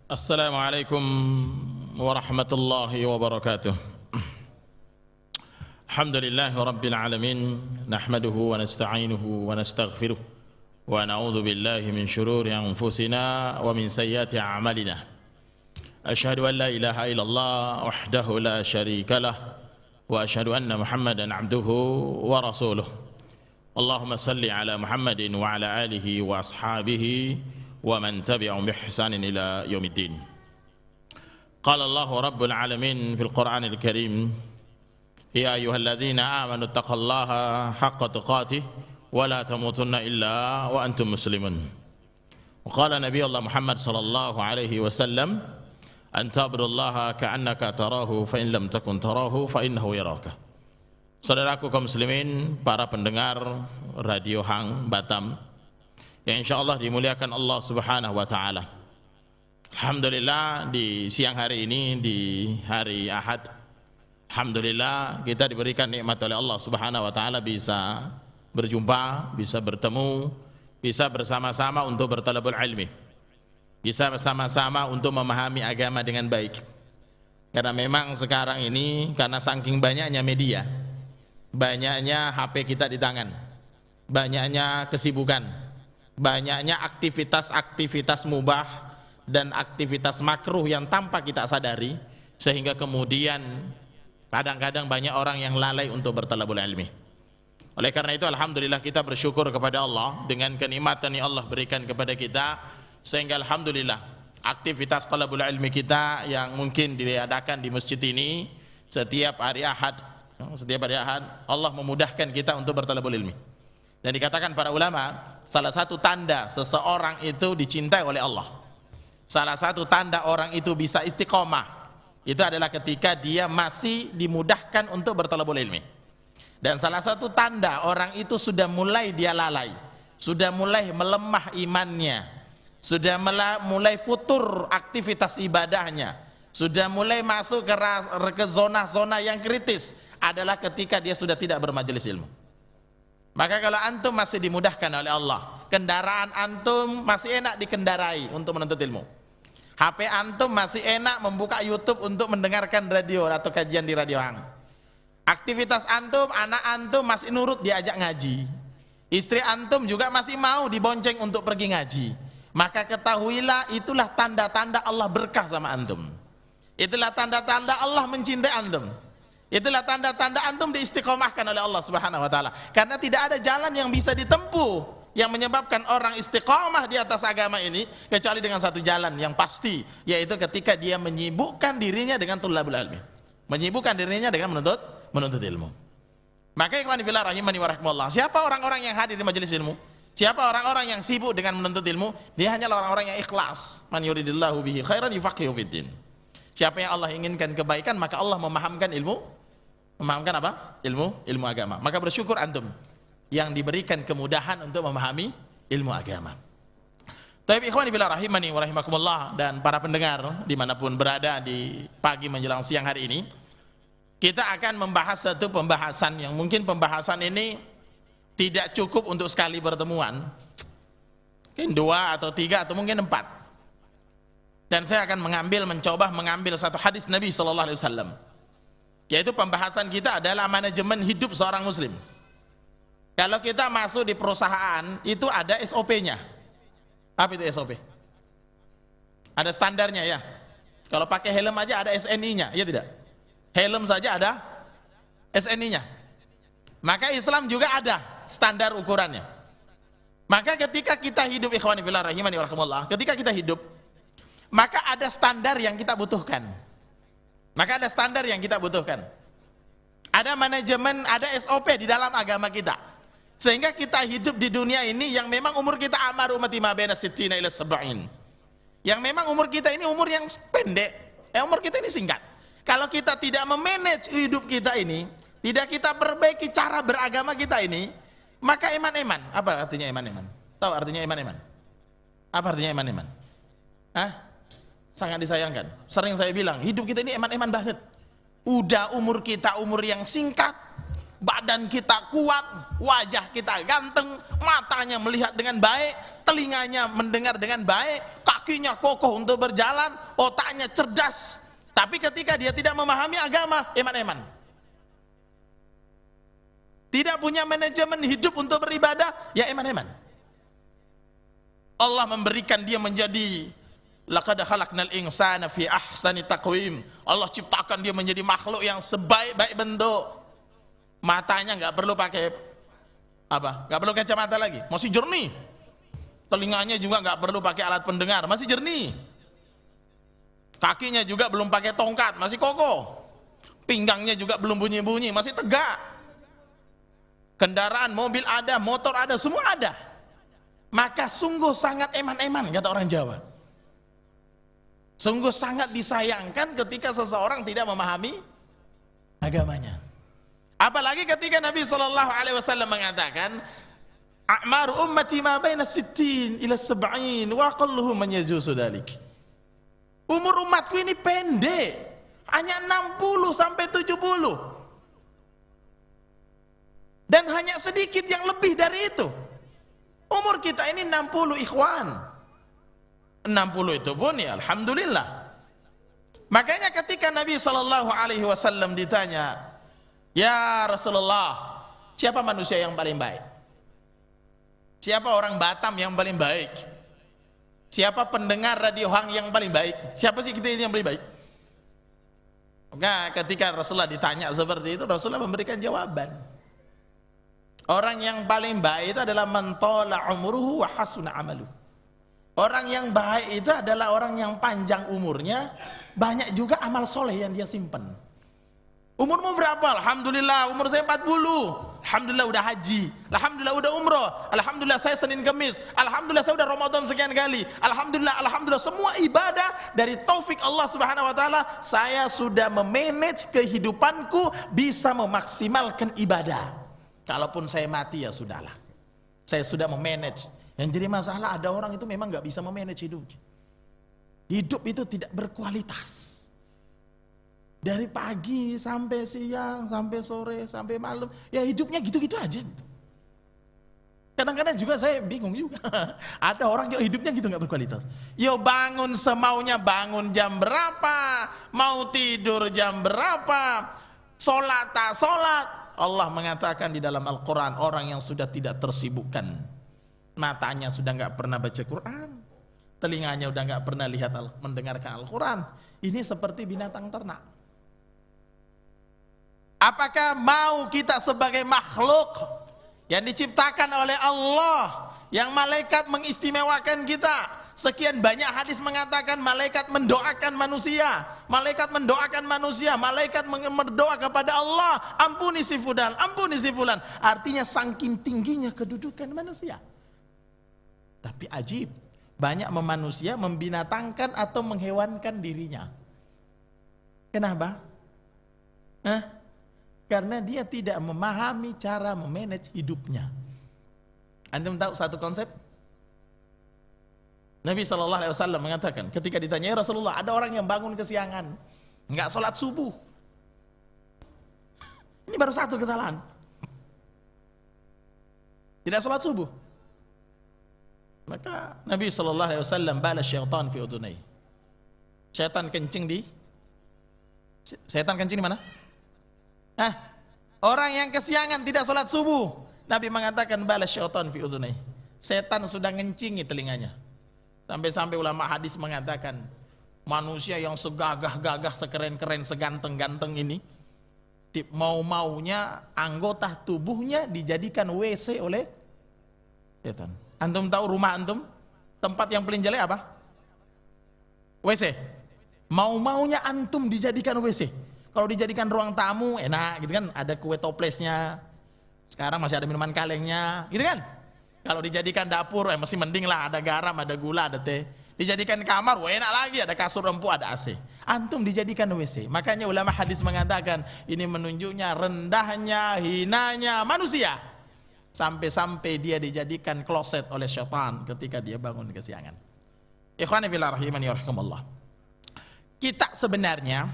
Assalamualaikum warahmatullahi wabarakatuh. Alhamdulillahi rabbil alamin, nahmaduhu wa nasta'inuhu wa nastaghfiruh wa na'udzu billahi min shururi anfusina wa min sayyiati a'malina. Asyhadu an la ilaha illallah wahdahu la syarika lah wa asyhadu anna Muhammadan 'abduhu wa rasuluh. Allahumma salli ala Muhammadin wa ala alihi wa ashabihi wa man tabi'ahum bi ihsanin ila yaumiddin. Qala Allahu rabbul alamin fil Qur'anil Karim, ya ayyuhalladzina amanu taqullaha haqqa tuqatih wa la tamutunna illa wa antum muslimun. Wa qala Nabi Allah Muhammad sallallahu alaihi wasallam, an ta'budallaha ka'annaka tarahu fa in lam takun tarahu fa innahu yaraka. Saudaraku kaum muslimin, para pendengar Radio Hang Batam yang insyaallah dimuliakan Allah Subhanahu wa taala. Alhamdulillah, di siang hari ini, di hari Ahad, alhamdulillah kita diberikan nikmat oleh Allah Subhanahu wa taala bisa berjumpa, bisa bertemu, bisa bersama-sama untuk bertalabul ilmi, bisa bersama-sama untuk memahami agama dengan baik. Karena memang sekarang ini, karena saking banyaknya media, banyaknya HP kita di tangan, banyaknya kesibukan, banyaknya aktivitas-aktivitas mubah dan aktivitas makruh yang tanpa kita sadari, sehingga kemudian kadang-kadang banyak orang yang lalai untuk bertalabul ilmi. Oleh karena itu alhamdulillah kita bersyukur kepada Allah dengan kenikmatan yang Allah berikan kepada kita, sehingga alhamdulillah aktivitas talabul ilmi kita yang mungkin diadakan di masjid ini setiap hari Ahad, Allah memudahkan kita untuk bertalabul ilmi. Dan dikatakan para ulama, salah satu tanda seseorang itu dicintai oleh Allah, salah satu tanda orang itu bisa istiqomah, itu adalah ketika dia masih dimudahkan untuk bertalabul ilmi. Dan salah satu tanda orang itu sudah mulai dia lalai, sudah mulai melemah imannya, sudah mulai futur aktivitas ibadahnya, sudah mulai masuk ke zona-zona yang kritis, adalah ketika dia sudah tidak bermajelis ilmu. Maka kalau antum masih dimudahkan oleh Allah, kendaraan antum masih enak dikendarai untuk menuntut ilmu, HP antum masih enak membuka YouTube untuk mendengarkan radio atau kajian di Radio Hang, aktivitas antum, anak antum masih nurut diajak ngaji, istri antum juga masih mau dibonceng untuk pergi ngaji, maka ketahuilah itulah tanda-tanda Allah berkah sama antum, itulah tanda-tanda Allah mencintai antum, itulah tanda-tanda antum diistiqomahkan oleh Allah Subhanahu wa taala. Karena tidak ada jalan yang bisa ditempuh yang menyebabkan orang istiqomah di atas agama ini kecuali dengan satu jalan yang pasti, yaitu ketika dia menyibukkan dirinya dengan tulabul ilmi, menyibukkan dirinya dengan menuntut ilmu. Maka ikhwan fillah rahimani wa rahimakumullah, siapa orang-orang yang hadir di majelis ilmu, siapa orang-orang yang sibuk dengan menuntut ilmu, dia hanyalah orang-orang yang ikhlas. Man yuridillahu bihi khairan yufaqihu fiddin. Siapa yang Allah inginkan kebaikan, maka Allah memahamkan ilmu. Memahamkan apa? Ilmu agama. Maka bersyukur antum yang diberikan kemudahan untuk memahami ilmu agama. Tapi ikhwani billah rahimani wa rahimakumullah, dan para pendengar dimanapun berada di pagi menjelang siang hari ini, kita akan membahas satu pembahasan yang mungkin pembahasan ini tidak cukup untuk sekali pertemuan, mungkin 2 atau 3 atau mungkin 4. Dan saya akan mencoba mengambil satu hadis Nabi sallallahu alaihi wasallam, yaitu pembahasan kita adalah manajemen hidup seorang muslim. Kalau kita masuk di perusahaan, itu ada SOP-nya. Apa itu SOP? Ada standarnya ya. Kalau pakai helm aja ada SNI-nya, ya tidak? Helm saja ada SNI-nya. Maka Islam juga ada standar ukurannya. Maka ketika kita hidup, ikhwani fillah rahimani wa rahimakumullah, ketika kita hidup, maka ada standar yang kita butuhkan. Maka ada standar yang kita butuhkan. Ada manajemen, ada SOP di dalam agama kita. Sehingga kita hidup di dunia ini yang memang umur kita amar umati ma baina sittina ila sab'in. Yang memang umur kita ini umur yang pendek. Umur kita ini singkat. Kalau kita tidak memanage hidup kita ini, tidak kita perbaiki cara beragama kita ini, maka eman-eman. Apa artinya eman-eman? Tahu artinya eman-eman? Apa artinya eman-eman? Sangat disayangkan. Sering saya bilang, hidup kita ini eman-eman banget. Udah umur kita umur yang singkat, badan kita kuat, wajah kita ganteng, matanya melihat dengan baik, telinganya mendengar dengan baik, kaki kakinya kokoh untuk berjalan, otaknya cerdas. Tapi ketika dia tidak memahami agama, eman-eman. Tidak punya manajemen hidup untuk beribadah, ya eman-eman. Allah memberikan dia menjadi laqad khalaqnal insana fi ahsani taqwim. Allah ciptakan dia menjadi makhluk yang sebaik-baik bentuk. Matanya nggak perlu pakai apa? Nggak perlu kacamata lagi, masih jernih. Telinganya juga nggak perlu pakai alat pendengar, masih jernih. Kakinya juga belum pakai tongkat, masih kokoh. Pinggangnya juga belum bunyi-bunyi, masih tegak. Kendaraan, mobil ada, motor ada, semua ada. Maka sungguh sangat eman-eman, kata orang Jawa. Sungguh sangat disayangkan ketika seseorang tidak memahami agamanya. Apalagi ketika Nabi SAW mengatakan, a'mar ummati ma baina 60 ila 70 wa aqalluhum man yajuzu dzalik. Umur umatku ini pendek, hanya 60 sampai 70. Dan hanya sedikit yang lebih dari itu. Umur kita ini 60, ikhwan. 60 itu pun ya alhamdulillah. Makanya ketika Nabi SAW ditanya, ya Rasulullah, siapa manusia yang paling baik? Siapa orang Batam yang paling baik? Siapa pendengar radio Hang yang paling baik? Siapa sih kita ini yang paling baik? Maka ketika Rasulullah ditanya seperti itu, Rasulullah memberikan jawaban. Orang yang paling baik itu adalah man tala umruhu wa hasuna amaluhu. Orang yang baik itu adalah orang yang panjang umurnya, banyak juga amal soleh yang dia simpan. Umurmu berapa? Alhamdulillah umur saya 40. Alhamdulillah udah haji. Alhamdulillah udah umroh. Alhamdulillah saya Senin Kemis. Alhamdulillah saya udah Ramadan sekian kali. Alhamdulillah semua ibadah dari taufik Allah Subhanahu wa taala, saya sudah memanage kehidupanku bisa memaksimalkan ibadah. Kalaupun saya mati ya sudahlah. Saya sudah memanage. Yang jadi masalah ada orang itu memang nggak bisa memanage hidup. Hidup itu tidak berkualitas. Dari pagi sampai siang, sampai sore, sampai malam, ya hidupnya gitu-gitu aja. Kadang-kadang juga saya bingung juga. Ada orang yang hidupnya gitu nggak berkualitas. Yo bangun semaunya, bangun jam berapa, mau tidur jam berapa, sholat tak sholat. Allah mengatakan di dalam Al-Quran, orang yang sudah tidak tersibukkan, matanya sudah nggak pernah baca Quran, telinganya udah nggak pernah lihat mendengarkan Al-Quran, ini seperti binatang ternak. Apakah mau kita sebagai makhluk yang diciptakan oleh Allah, yang malaikat mengistimewakan kita? Sekian banyak hadis mengatakan malaikat mendoakan manusia, malaikat mendoakan manusia, malaikat berdoa kepada Allah, ampuni si fulan, ampuni si fulan. Artinya saking tingginya kedudukan manusia. Tapi ajib, banyak manusia membinatangkan atau menghewankan dirinya. Kenapa? Karena dia tidak memahami cara memanage hidupnya. Antum tahu satu konsep? Nabi SAW mengatakan ketika ditanya, ya Rasulullah, ada orang yang bangun kesiangan, nggak sholat subuh. Ini baru satu kesalahan, tidak sholat subuh. Maka Nabi SAW balas syaitan fi udunai. Syaitan kencing di mana? Orang yang kesiangan tidak sholat subuh, Nabi mengatakan balas syaitan fi udunai. Setan sudah ngencingi telinganya. Sampai-sampai ulama hadis mengatakan, manusia yang segagah-gagah, sekeren-keren, seganteng-ganteng ini, mau-maunya anggota tubuhnya dijadikan WC oleh setan. Antum tahu rumah antum, tempat yang paling jelek apa? WC. Mau-maunya antum dijadikan WC. Kalau dijadikan ruang tamu enak gitu kan, ada kue toplesnya. Sekarang masih ada minuman kalengnya, gitu kan? Kalau dijadikan dapur, masih mending lah, ada garam, ada gula, ada teh. Dijadikan kamar, enak lagi, ada kasur empuk, ada AC. Antum dijadikan WC. Makanya ulama hadis mengatakan, ini menunjuknya rendahnya, hinanya manusia. Sampai-sampai dia dijadikan kloset oleh syaitan ketika dia bangun kesiangan. Ikhwani fillah rahimani warahmatullah. Kita sebenarnya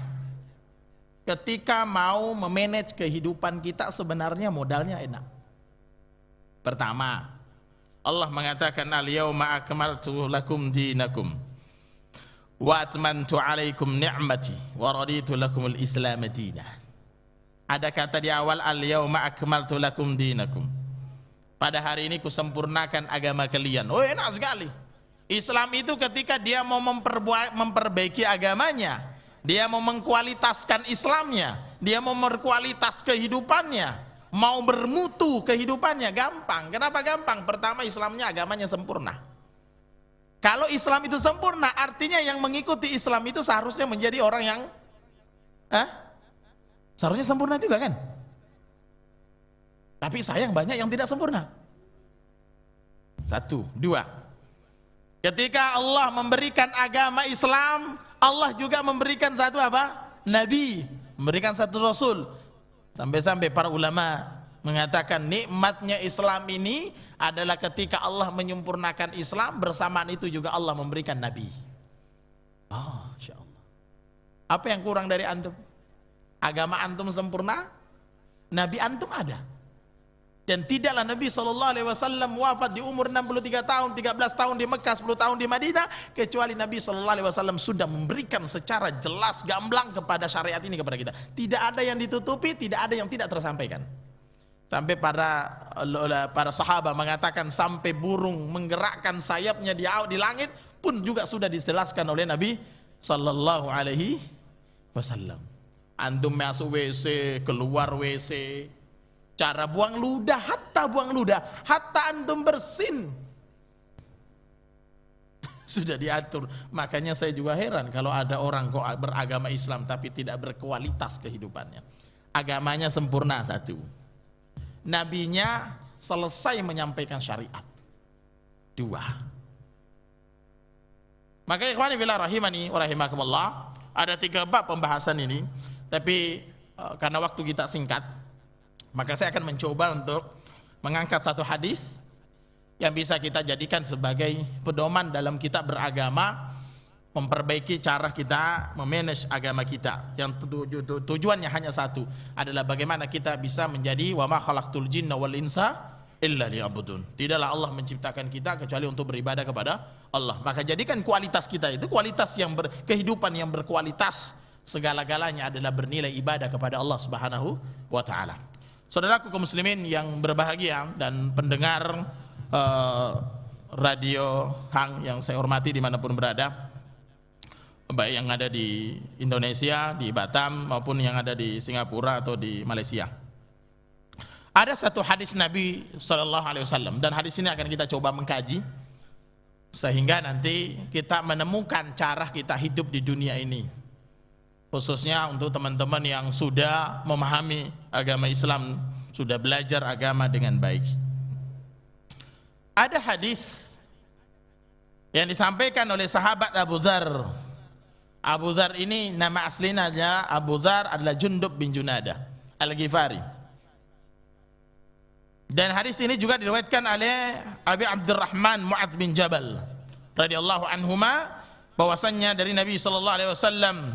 ketika mau memanage kehidupan kita, sebenarnya modalnya enak. Pertama, Allah mengatakan al-yauma akmaltu lakum dinakum wa atmamtu 'alaikum ni'mati wa raditu lakumul Islam madina. Ada kata di awal, al-yauma akmaltu lakum dinakum. Pada hari ini kusempurnakan agama kalian. Oh, enak sekali. Islam itu ketika dia mau memperbaiki agamanya, dia mau mengkualitaskan Islamnya, dia mau memperkualitas kehidupannya, mau bermutu kehidupannya, gampang. Kenapa gampang? Pertama, Islamnya, agamanya sempurna. Kalau Islam itu sempurna, artinya yang mengikuti Islam itu seharusnya menjadi orang yang seharusnya sempurna juga kan? Tapi sayang banyak yang tidak sempurna. Satu, dua. Ketika Allah memberikan agama Islam, Allah juga memberikan satu apa? Nabi, memberikan satu Rasul. Sampai-sampai para ulama mengatakan nikmatnya Islam ini adalah ketika Allah menyempurnakan Islam, bersamaan itu juga Allah memberikan Nabi. Masya Allah. Apa yang kurang dari antum? Agama antum sempurna, Nabi antum ada. Dan tidaklah Nabi SAW wafat di umur 63 tahun, 13 tahun di Mekah, 10 tahun di Madinah, kecuali Nabi SAW sudah memberikan secara jelas, gamblang kepada syariat ini kepada kita. Tidak ada yang ditutupi, tidak ada yang tidak tersampaikan. Sampai para sahabat mengatakan sampai burung menggerakkan sayapnya di langit pun juga sudah dijelaskan oleh Nabi SAW. Antum masuk WC, keluar WC, cara buang ludah, hatta antum bersin sudah diatur. Makanya saya juga heran kalau ada orang kok beragama Islam tapi tidak berkualitas kehidupannya. Agamanya sempurna, satu. Nabinya selesai menyampaikan syariat, dua. Maka ikhwani fillah rahimani wa rahimakumullah, ada 3 bab pembahasan ini, tapi karena waktu kita singkat, maka saya akan mencoba untuk mengangkat satu hadis yang bisa kita jadikan sebagai pedoman dalam kita beragama, memperbaiki cara kita memanage agama kita. Yang tujuannya hanya satu, adalah bagaimana kita bisa menjadi wa ma khalaqtul jinna wal insa illa liya'budun. Tidaklah Allah menciptakan kita kecuali untuk beribadah kepada Allah. Maka jadikan kualitas kita itu kualitas yang kehidupan yang berkualitas, segala-galanya adalah bernilai ibadah kepada Allah Subhanahu wa taala. Saudaraku kaum muslimin yang berbahagia dan pendengar radio Hang yang saya hormati dimanapun berada, baik yang ada di Indonesia, di Batam, maupun yang ada di Singapura atau di Malaysia. Ada satu hadis Nabi SAW, dan hadis ini akan kita coba mengkaji sehingga nanti kita menemukan cara kita hidup di dunia ini, khususnya untuk teman-teman yang sudah memahami agama Islam, sudah belajar agama dengan baik. Ada hadis yang disampaikan oleh sahabat Abu Dzar. Abu Dzar ini nama aslinya Abu Dzar adalah Jundub bin Junadah Al-Ghifari. Dan hadis ini juga diriwayatkan oleh Abi Abdurrahman Mu'adz bin Jabal radhiyallahu anhuma, bahwasannya dari Nabi sallallahu alaihi wasallam,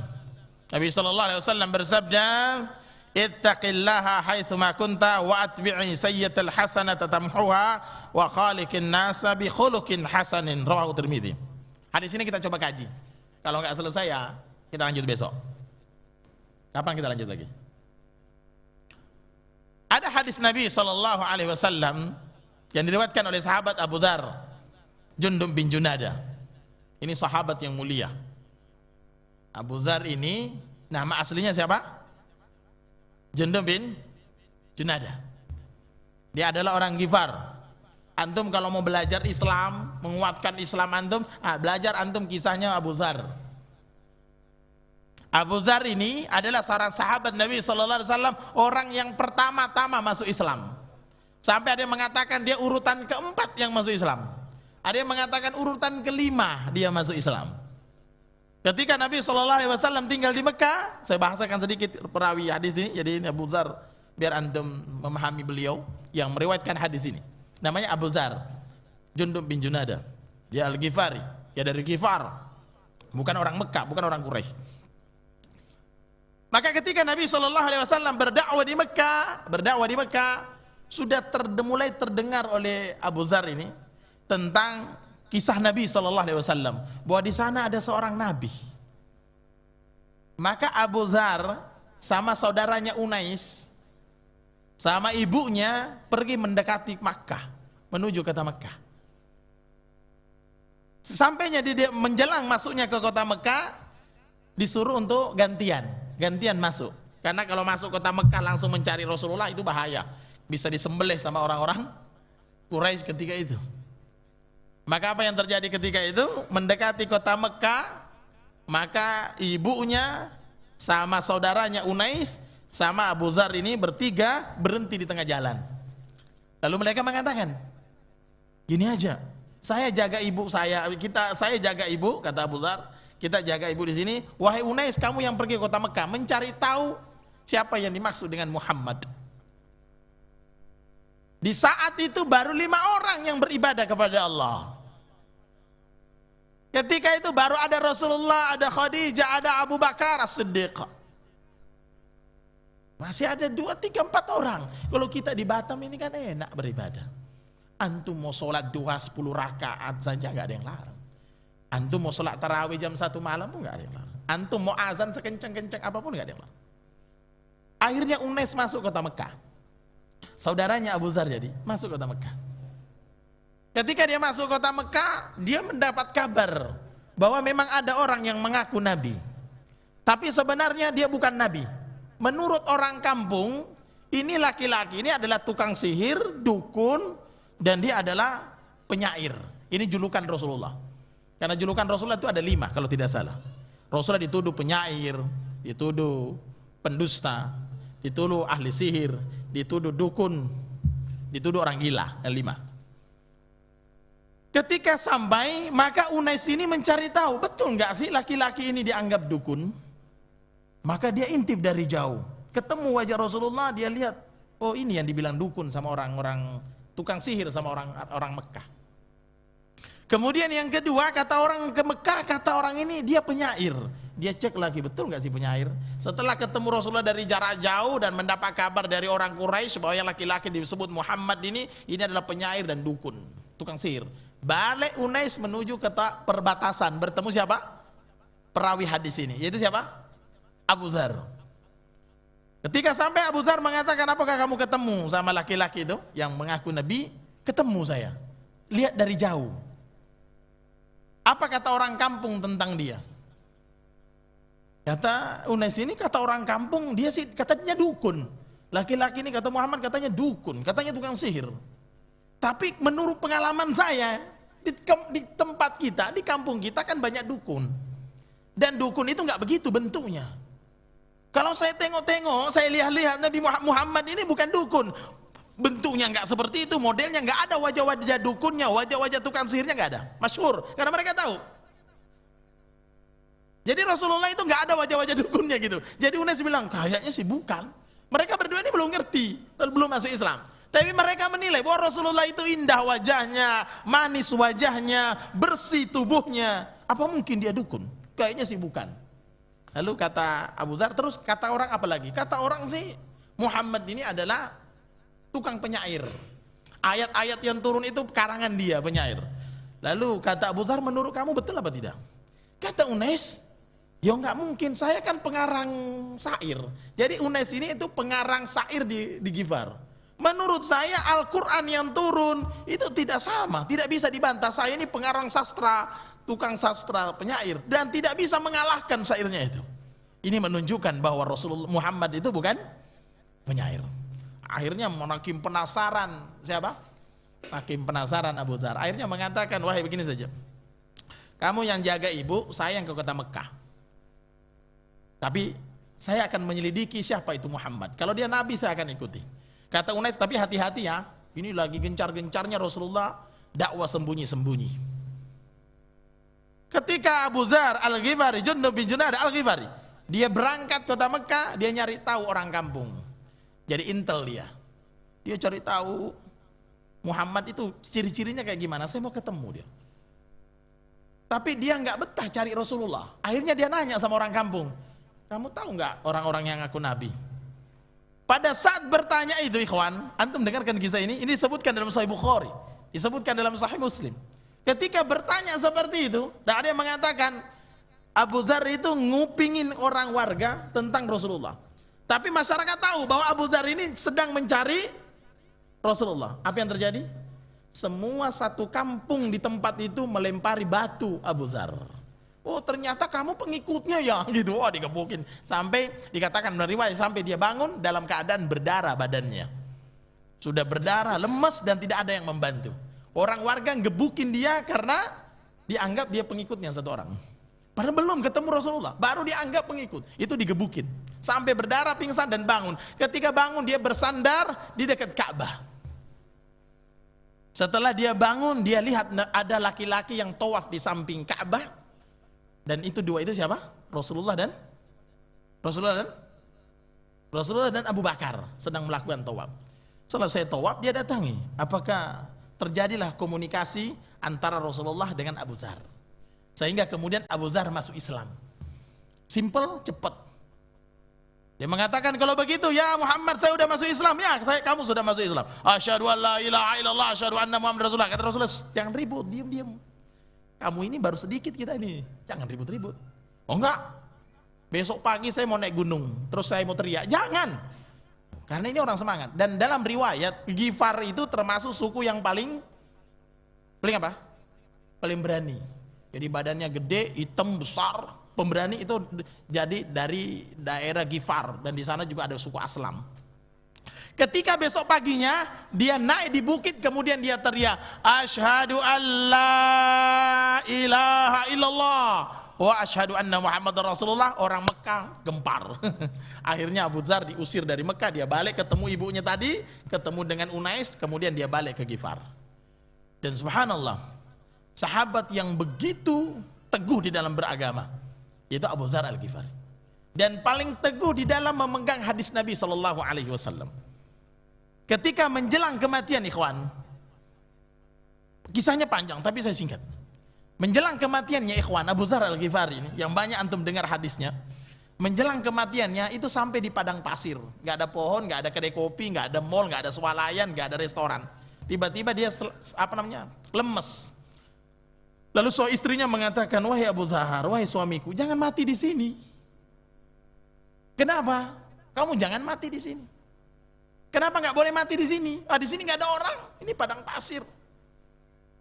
Nabi sallallahu alaihi wasallam bersabda, ittaqillaha haitsu ma kunta wa atbi'i sayyi'atal hasanata tamhuha wa khaliqin nasa bi khuluqin hasanin, rawahu Tirmidzi. Hadis ini kita coba kaji. Kalau nggak selesai ya kita lanjut besok. Kapan kita lanjut lagi? Ada hadis Nabi sallallahu alaihi wasallam yang diriwayatkan oleh sahabat Abu Dzar, Jundub bin Junadah. Ini sahabat yang mulia. Abu Dzar ini nama aslinya siapa? Jundub bin Junadah. Dia adalah orang Ghifar. Antum kalau mau belajar Islam, menguatkan Islam antum, belajar antum kisahnya Abu Dzar. Abu Dzar ini adalah seorang sahabat Nabi sallallahu alaihi wasallam, orang yang pertama-tama masuk Islam. Sampai ada yang mengatakan dia urutan keempat yang masuk Islam. Ada yang mengatakan urutan kelima dia masuk Islam. Ketika Nabi sallallahu alaihi wasallam tinggal di Mekah, saya bahasakan sedikit perawi hadis ini. Jadi ini Abu Dzar, biar antum memahami beliau yang meriwayatkan hadis ini. Namanya Abu Dzar, Jundub bin Junadah. Dia Al-Ghifari, dia dari Ghifar. Bukan orang Mekah, bukan orang Quraisy. Maka ketika Nabi SAW berdakwah di Mekah, sudah mulai terdengar oleh Abu Dzar ini tentang kisah Nabi SAW bahwa di sana ada seorang nabi. Maka Abu Dzar sama saudaranya Unais sama ibunya pergi mendekati Makkah, menuju kota Makkah. Sampainya dia menjelang masuknya ke kota Makkah, disuruh untuk gantian masuk. Karena kalau masuk kota Makkah langsung mencari Rasulullah itu bahaya, bisa disembelih sama orang-orang Quraisy ketika itu. Maka apa yang terjadi ketika itu? Mendekati kota Makkah, maka ibunya sama saudaranya Unais sama Abu Dzar ini bertiga berhenti di tengah jalan. Lalu mereka mengatakan, gini aja, saya jaga ibu saya jaga ibu, kata Abu Dzar, kita jaga ibu di sini. Wahai Unais, kamu yang pergi ke kota Mekah mencari tahu siapa yang dimaksud dengan Muhammad. Di saat itu baru 5 orang yang beribadah kepada Allah. Ketika itu baru ada Rasulullah, ada Khadijah, ada Abu Bakar As-Siddiq. Masih ada 2, 3, 4 orang. Kalau kita di Batam ini kan enak beribadah. Antum mau sholat 10 rakaat saja nggak ada yang larang. Antum mau sholat tarawih jam 1 malam pun nggak ada yang larang. Antum mau azan sekencang-kencang apapun nggak ada yang larang. Akhirnya Unais masuk kota Mekah. Saudaranya Abu Dzar jadi masuk kota Mekah. Ketika dia masuk kota Mekah, dia mendapat kabar bahwa memang ada orang yang mengaku nabi. Tapi sebenarnya dia bukan nabi. Menurut orang kampung, ini laki-laki ini adalah tukang sihir, dukun, dan dia adalah penyair. Ini julukan Rasulullah. Karena julukan Rasulullah itu ada 5 kalau tidak salah. Rasulullah dituduh penyair, dituduh pendusta, dituduh ahli sihir, dituduh dukun, dituduh orang gila, 5. Ketika sampai, maka Unais ini mencari tahu, betul nggak sih laki-laki ini dianggap dukun? Maka dia intip dari jauh, ketemu wajah Rasulullah, dia lihat, oh ini yang dibilang dukun sama orang-orang tukang sihir sama orang Mekah. Kemudian yang kedua, kata orang ke Mekah, kata orang ini dia penyair. Dia cek lagi, betul nggak sih penyair? Setelah ketemu Rasulullah dari jarak jauh dan mendapat kabar dari orang Quraisy bahwa yang laki-laki disebut Muhammad ini adalah penyair dan dukun, tukang sihir. Balik Unais menuju ke perbatasan, bertemu siapa? Perawi hadis ini, yaitu siapa? Abu Dzar. Ketika sampai, Abu Dzar mengatakan, apakah kamu ketemu sama laki-laki itu yang mengaku nabi? Ketemu saya, lihat dari jauh. Apa kata orang kampung tentang dia? Kata Unais ini, kata orang kampung, dia sih katanya dukun. Laki-laki ini kata Muhammad katanya dukun, katanya tukang sihir. Tapi menurut pengalaman saya, di tempat kita, di kampung kita kan banyak dukun. Dan dukun itu nggak begitu bentuknya. Kalau saya tengok-tengok, saya lihat-lihat Nabi Muhammad ini bukan dukun. Bentuknya nggak seperti itu, modelnya nggak ada wajah-wajah dukunnya, wajah-wajah tukang sihirnya nggak ada. Masyhur, karena mereka tahu. Jadi Rasulullah itu nggak ada wajah-wajah dukunnya gitu. Jadi Unais bilang, kayaknya sih bukan. Mereka berdua ini belum ngerti, belum masuk Islam. Tapi mereka menilai bahwa Rasulullah itu indah wajahnya, manis wajahnya, bersih tubuhnya. Apa mungkin dia dukun? Kayaknya sih bukan. Lalu kata Abu Dzar, terus kata orang apa lagi? Kata orang sih Muhammad ini adalah tukang penyair. Ayat-ayat yang turun itu karangan dia, penyair. Lalu kata Abu Dzar, menurut kamu betul apa tidak? Kata Unais, ya nggak mungkin, saya kan pengarang syair. Jadi Unais ini itu pengarang syair di Ghifar. Menurut saya Al-Quran yang turun itu tidak sama, tidak bisa dibantah. Saya ini pengarang sastra, tukang sastra, penyair, dan tidak bisa mengalahkan syairnya itu. Ini menunjukkan bahwa Rasulullah Muhammad itu bukan penyair. Akhirnya makin penasaran, siapa? Makin penasaran Abu Dzar. Akhirnya mengatakan, wahai begini saja, kamu yang jaga ibu, saya yang ke kota Mekah. Tapi saya akan menyelidiki siapa itu Muhammad. Kalau dia nabi saya akan ikuti. Kata Unais, tapi hati-hati ya, ini lagi gencar-gencarnya Rasulullah dakwah sembunyi-sembunyi. Ketika Abu Dzar Al-Ghifari, Jundub bin Junadah Al-Ghifari, dia berangkat kota Mekah, dia nyari tahu orang kampung. Jadi intel dia. Dia cari tahu Muhammad itu ciri-cirinya kayak gimana, saya mau ketemu dia. Tapi dia nggak betah cari Rasulullah. Akhirnya dia nanya sama orang kampung, kamu tahu nggak orang-orang yang ngaku nabi? Pada saat bertanya itu, ikhwan, antum dengarkan kisah ini disebutkan dalam Sahih Bukhari, disebutkan dalam Sahih Muslim. Ketika bertanya seperti itu, dan ada yang mengatakan Abu Dzar itu ngupingin orang warga tentang Rasulullah. Tapi masyarakat tahu bahwa Abu Dzar ini sedang mencari Rasulullah. Apa yang terjadi? Semua satu kampung di tempat itu melempari batu Abu Dzar. Oh, ternyata kamu pengikutnya ya, gitu. Oh, digebukin. Sampai dikatakan dari riwayat sampai dia bangun dalam keadaan berdarah badannya. Sudah berdarah, lemes dan tidak ada yang membantu. Orang warga ngebukin dia karena dianggap dia pengikutnya satu orang. Padahal belum ketemu Rasulullah, baru dianggap pengikut. Itu digebukin. Sampai berdarah, pingsan dan bangun. Ketika bangun dia bersandar di dekat Ka'bah. Setelah dia bangun, dia lihat ada laki-laki yang tawaf di samping Ka'bah. Dan itu dua itu siapa? Rasulullah dan Abu Bakar sedang melakukan tawaf. Selesai tawaf dia datangi. Apakah terjadilah komunikasi antara Rasulullah dengan Abu Dzar, sehingga kemudian Abu Dzar masuk Islam. Simple, cepat. Dia mengatakan kalau begitu ya Muhammad saya sudah masuk Islam. Ya kamu sudah masuk Islam. Asyhadu an la ilaha illallah asyhadu anna Muhammad Rasulullah. Kata Rasulullah, jangan ribut, diam. Kamu ini baru sedikit kita ini, jangan ribut-ribut. Oh enggak, besok pagi saya mau naik gunung, terus saya mau teriak. Jangan. Karena ini orang semangat. Dan dalam riwayat Ghifar itu termasuk suku yang paling apa? Paling berani. Jadi badannya gede, hitam, besar, pemberani. Itu jadi dari daerah Ghifar, dan di sana juga ada suku Aslam. Ketika besok paginya dia naik di bukit, kemudian dia teriak, asyhadu an la ilaha illallah wa asyhadu anna Muhammadar Rasulullah. Orang Mekah gempar. Akhirnya Abu Dzar diusir dari Mekah, dia balik ketemu ibunya tadi, ketemu dengan Unais, kemudian dia balik ke Ghifar. Dan subhanallah, sahabat yang begitu teguh di dalam beragama, yaitu Abu Dzar Al-Ghifari. Dan paling teguh di dalam memegang hadis Nabi sallallahu alaihi wasallam. Ketika menjelang kematian, ikhwan, kisahnya panjang tapi saya singkat. Menjelang kematiannya, ikhwan, Abu Dzar Al-Ghifari ini yang banyak antum dengar hadisnya, menjelang kematiannya itu sampai di padang pasir, nggak ada pohon, nggak ada kedai kopi, nggak ada mall, nggak ada swalayan, nggak ada restoran. Tiba-tiba dia lemes. Lalu istrinya mengatakan, wahai Abu Dzar, wahai suamiku, jangan mati di sini. Kenapa? Kamu jangan mati di sini. Kenapa nggak boleh mati di sini? Di sini nggak ada orang, ini padang pasir.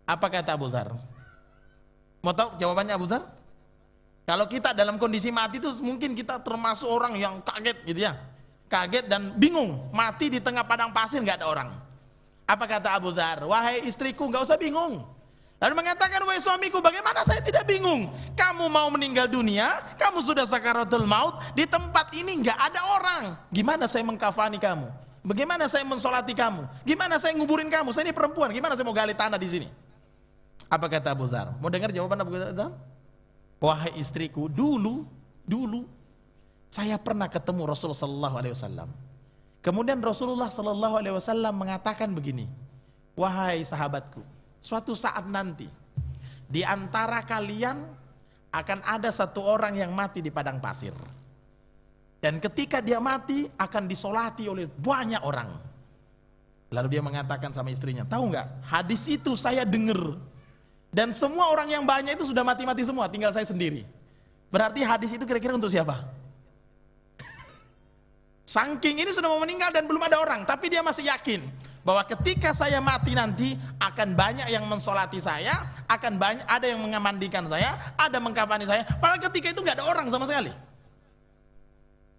Apa kata Abu Dzar? Mau tahu jawabannya Abu Dzar? Kalau kita dalam kondisi mati itu mungkin kita termasuk orang yang kaget gitu ya. Kaget dan bingung, mati di tengah padang pasir nggak ada orang. Apa kata Abu Dzar? Wahai istriku, nggak usah bingung. Lalu mengatakan, wahai suamiku, bagaimana saya tidak bingung? Kamu mau meninggal dunia, kamu sudah sakaratul maut, di tempat ini nggak ada orang. Gimana saya mengkafani kamu? Bagaimana saya mensolati kamu? Gimana saya nguburin kamu? Saya ini perempuan, gimana saya mau gali tanah di sini? Apa kata Abu Dzar? Mau dengar jawaban Abu Dzar? Wahai istriku, dulu saya pernah ketemu Rasulullah sallallahu alaihi wasallam. Kemudian Rasulullah sallallahu alaihi wasallam mengatakan begini, wahai sahabatku, suatu saat nanti di antara kalian akan ada satu orang yang mati di padang pasir. Dan ketika dia mati akan disolati oleh banyak orang. Lalu dia mengatakan sama istrinya, tahu nggak? Hadis itu saya dengar. Dan semua orang yang banyak itu sudah mati-mati semua, tinggal saya sendiri. Berarti hadis itu kira-kira untuk siapa? Saking ini sudah mau meninggal dan belum ada orang, tapi dia masih yakin bahwa ketika saya mati nanti akan banyak yang mensolati saya, akan banyak ada yang mengamandikan saya, ada mengkafani saya. Padahal ketika itu nggak ada orang sama sekali.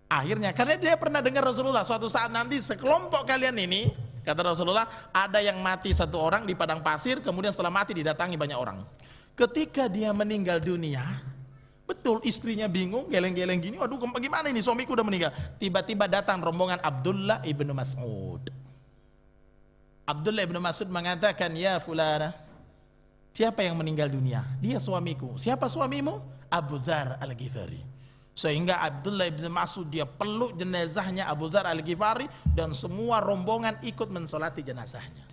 Akhirnya karena dia pernah dengar Rasulullah, suatu saat nanti sekelompok kalian ini, kata Rasulullah, ada yang mati satu orang di padang pasir, kemudian setelah mati didatangi banyak orang. Ketika dia meninggal dunia, betul istrinya bingung, geleng-geleng gini, waduh gimana ini, suamiku udah meninggal. Tiba-tiba datang rombongan Abdullah ibnu Mas'ud. Abdullah ibnu Mas'ud mengatakan, ya fulana, siapa yang meninggal dunia? Dia suamiku. Siapa suamimu? Abu Dzar Al-Ghifari. Sehingga Abdullah ibn Mas'ud dia peluk jenazahnya Abu Dzar Al-Ghifari dan semua rombongan ikut mensolati jenazahnya.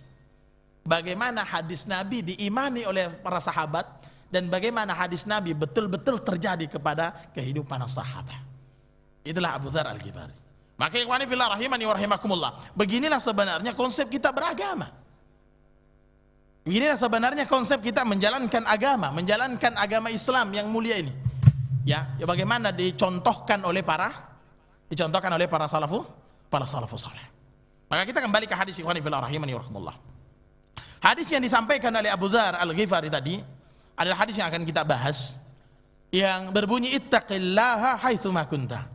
Bagaimana hadis Nabi diimani oleh para sahabat dan bagaimana hadis Nabi betul-betul terjadi kepada kehidupan sahabat. Itulah Abu Dzar Al-Ghifari. Maka ikhwani fillah rahimani wa rahimakumullah, beginilah sebenarnya konsep kita beragama. Beginilah sebenarnya konsep kita menjalankan agama Islam yang mulia ini. Ya bagaimana dicontohkan oleh para salafus saleh. Maka kita kembali ke hadis ikhwani fillah rahimani warahmatullah. Hadis yang disampaikan oleh Abu Dzar Al-Ghifari tadi adalah hadis yang akan kita bahas, yang berbunyi ittaqillaha haitsu ma kunta.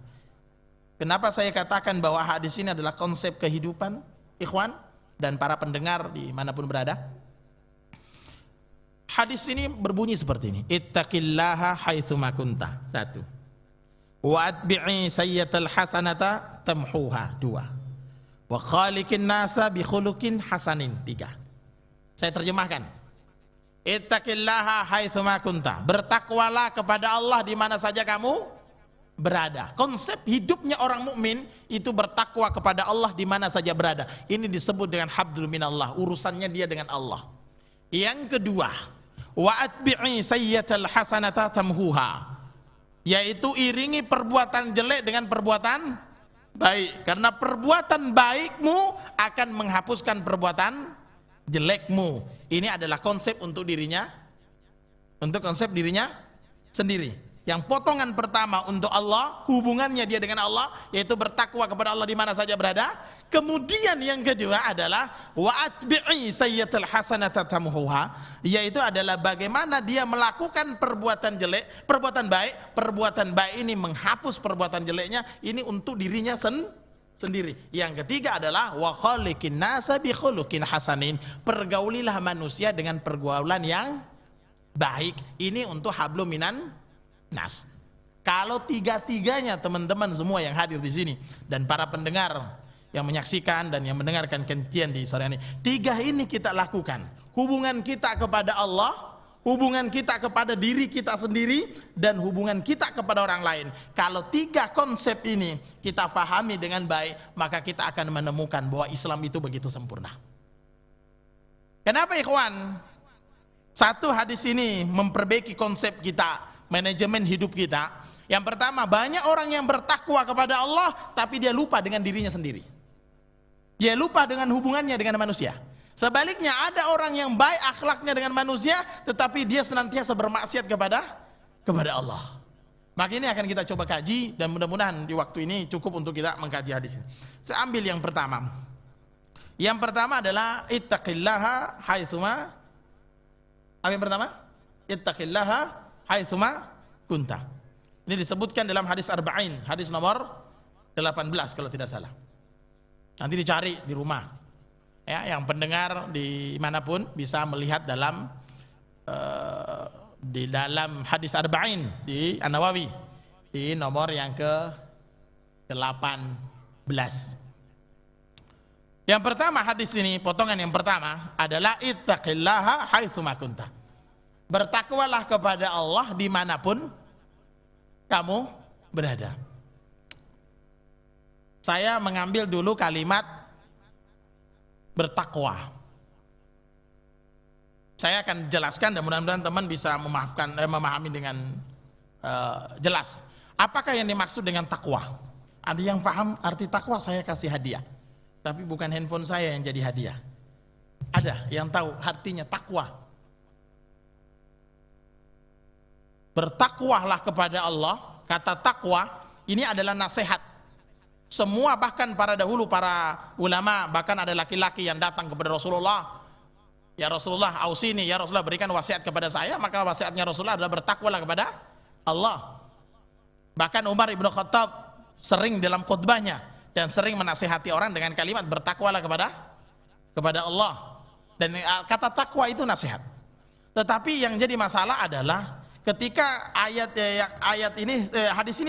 Kenapa saya katakan bahwa hadis ini adalah konsep kehidupan ikhwan dan para pendengar dimanapun berada? Hadis ini berbunyi seperti ini, ittaqillaha haitsu ma kunta. 1. Wa atbi'i sayyatal hasanata tamhuha. 2. Wa khaliqin nasa bi khuluqin hasanin. 3. Saya terjemahkan. Ittaqillaha haitsu ma kunta. Bertakwalah kepada Allah di mana saja kamu berada. Konsep hidupnya orang mukmin itu bertakwa kepada Allah di mana saja berada. Ini disebut dengan hablum minallah, urusannya dia dengan Allah. Yang kedua, wa atbi'i sayyatal hasanata tamhuha, yaitu iringi perbuatan jelek dengan perbuatan baik, karena perbuatan baikmu akan menghapuskan perbuatan jelekmu. Ini adalah konsep untuk dirinya, untuk konsep dirinya sendiri. Yang potongan pertama untuk Allah, hubungannya dia dengan Allah, yaitu bertakwa kepada Allah di mana saja berada. Kemudian yang kedua adalah wa atbi'i sayyatal hasanata tamhuha, yaitu adalah bagaimana dia melakukan perbuatan jelek, perbuatan baik ini menghapus perbuatan jeleknya, ini untuk dirinya sendiri. Yang ketiga adalah wa khaliqin nasa bi khuluqin hasanin, pergaulilah manusia dengan pergaulan yang baik. Ini untuk hablum minan nas. Kalau tiga-tiganya teman-teman semua yang hadir di sini dan para pendengar yang menyaksikan dan yang mendengarkan kajian di sore ini, 3 ini kita lakukan, hubungan kita kepada Allah, hubungan kita kepada diri kita sendiri, dan hubungan kita kepada orang lain. Kalau 3 konsep ini kita fahami dengan baik, maka kita akan menemukan bahwa Islam itu begitu sempurna. Kenapa ikhwan? 1, hadis ini memperbaiki konsep kita, manajemen hidup kita. Yang pertama, banyak orang yang bertakwa kepada Allah tapi dia lupa dengan dirinya sendiri. Dia lupa dengan hubungannya dengan manusia. Sebaliknya, ada orang yang baik akhlaknya dengan manusia tetapi dia senantiasa bermaksiat kepada Allah. Maka ini akan kita coba kaji, dan mudah-mudahan di waktu ini cukup untuk kita mengkaji hadis ini. Saya ambil yang pertama. Yang pertama adalah ittaqillaha haitsuma. Apa yang pertama? Ittaqillaha haitsuma kunta. Ini disebutkan dalam hadis Arba'in, hadis nomor 18 kalau tidak salah. Nanti dicari di rumah. Ya, yang pendengar dimanapun bisa melihat dalam di dalam hadis Arba'in di An-Nawawi di nomor yang ke-18. Yang pertama hadis ini, potongan yang pertama adalah ittaqillaha haitsuma kunta. Bertakwalah kepada Allah dimanapun kamu berada. Saya mengambil dulu kalimat bertakwa. Saya akan jelaskan dan mudah-mudahan teman bisa memahami dengan jelas. Apakah yang dimaksud dengan takwa? Ada yang paham arti takwa? Saya kasih hadiah. Tapi bukan handphone saya yang jadi hadiah. Ada yang tahu artinya takwa? Bertakwalah kepada Allah. Kata takwa ini adalah nasihat. Semua, bahkan para dahulu, para ulama, bahkan ada laki-laki yang datang kepada Rasulullah, ya Rasulullah ausini, ya Rasulullah berikan wasiat kepada saya. Maka wasiatnya Rasulullah adalah bertakwalah kepada Allah. Bahkan Umar ibn Khattab sering dalam khutbahnya dan sering menasihati orang dengan kalimat bertakwalah kepada Allah. Dan kata takwa itu nasihat. Tetapi yang jadi masalah adalah ketika ayat ini, hadis ini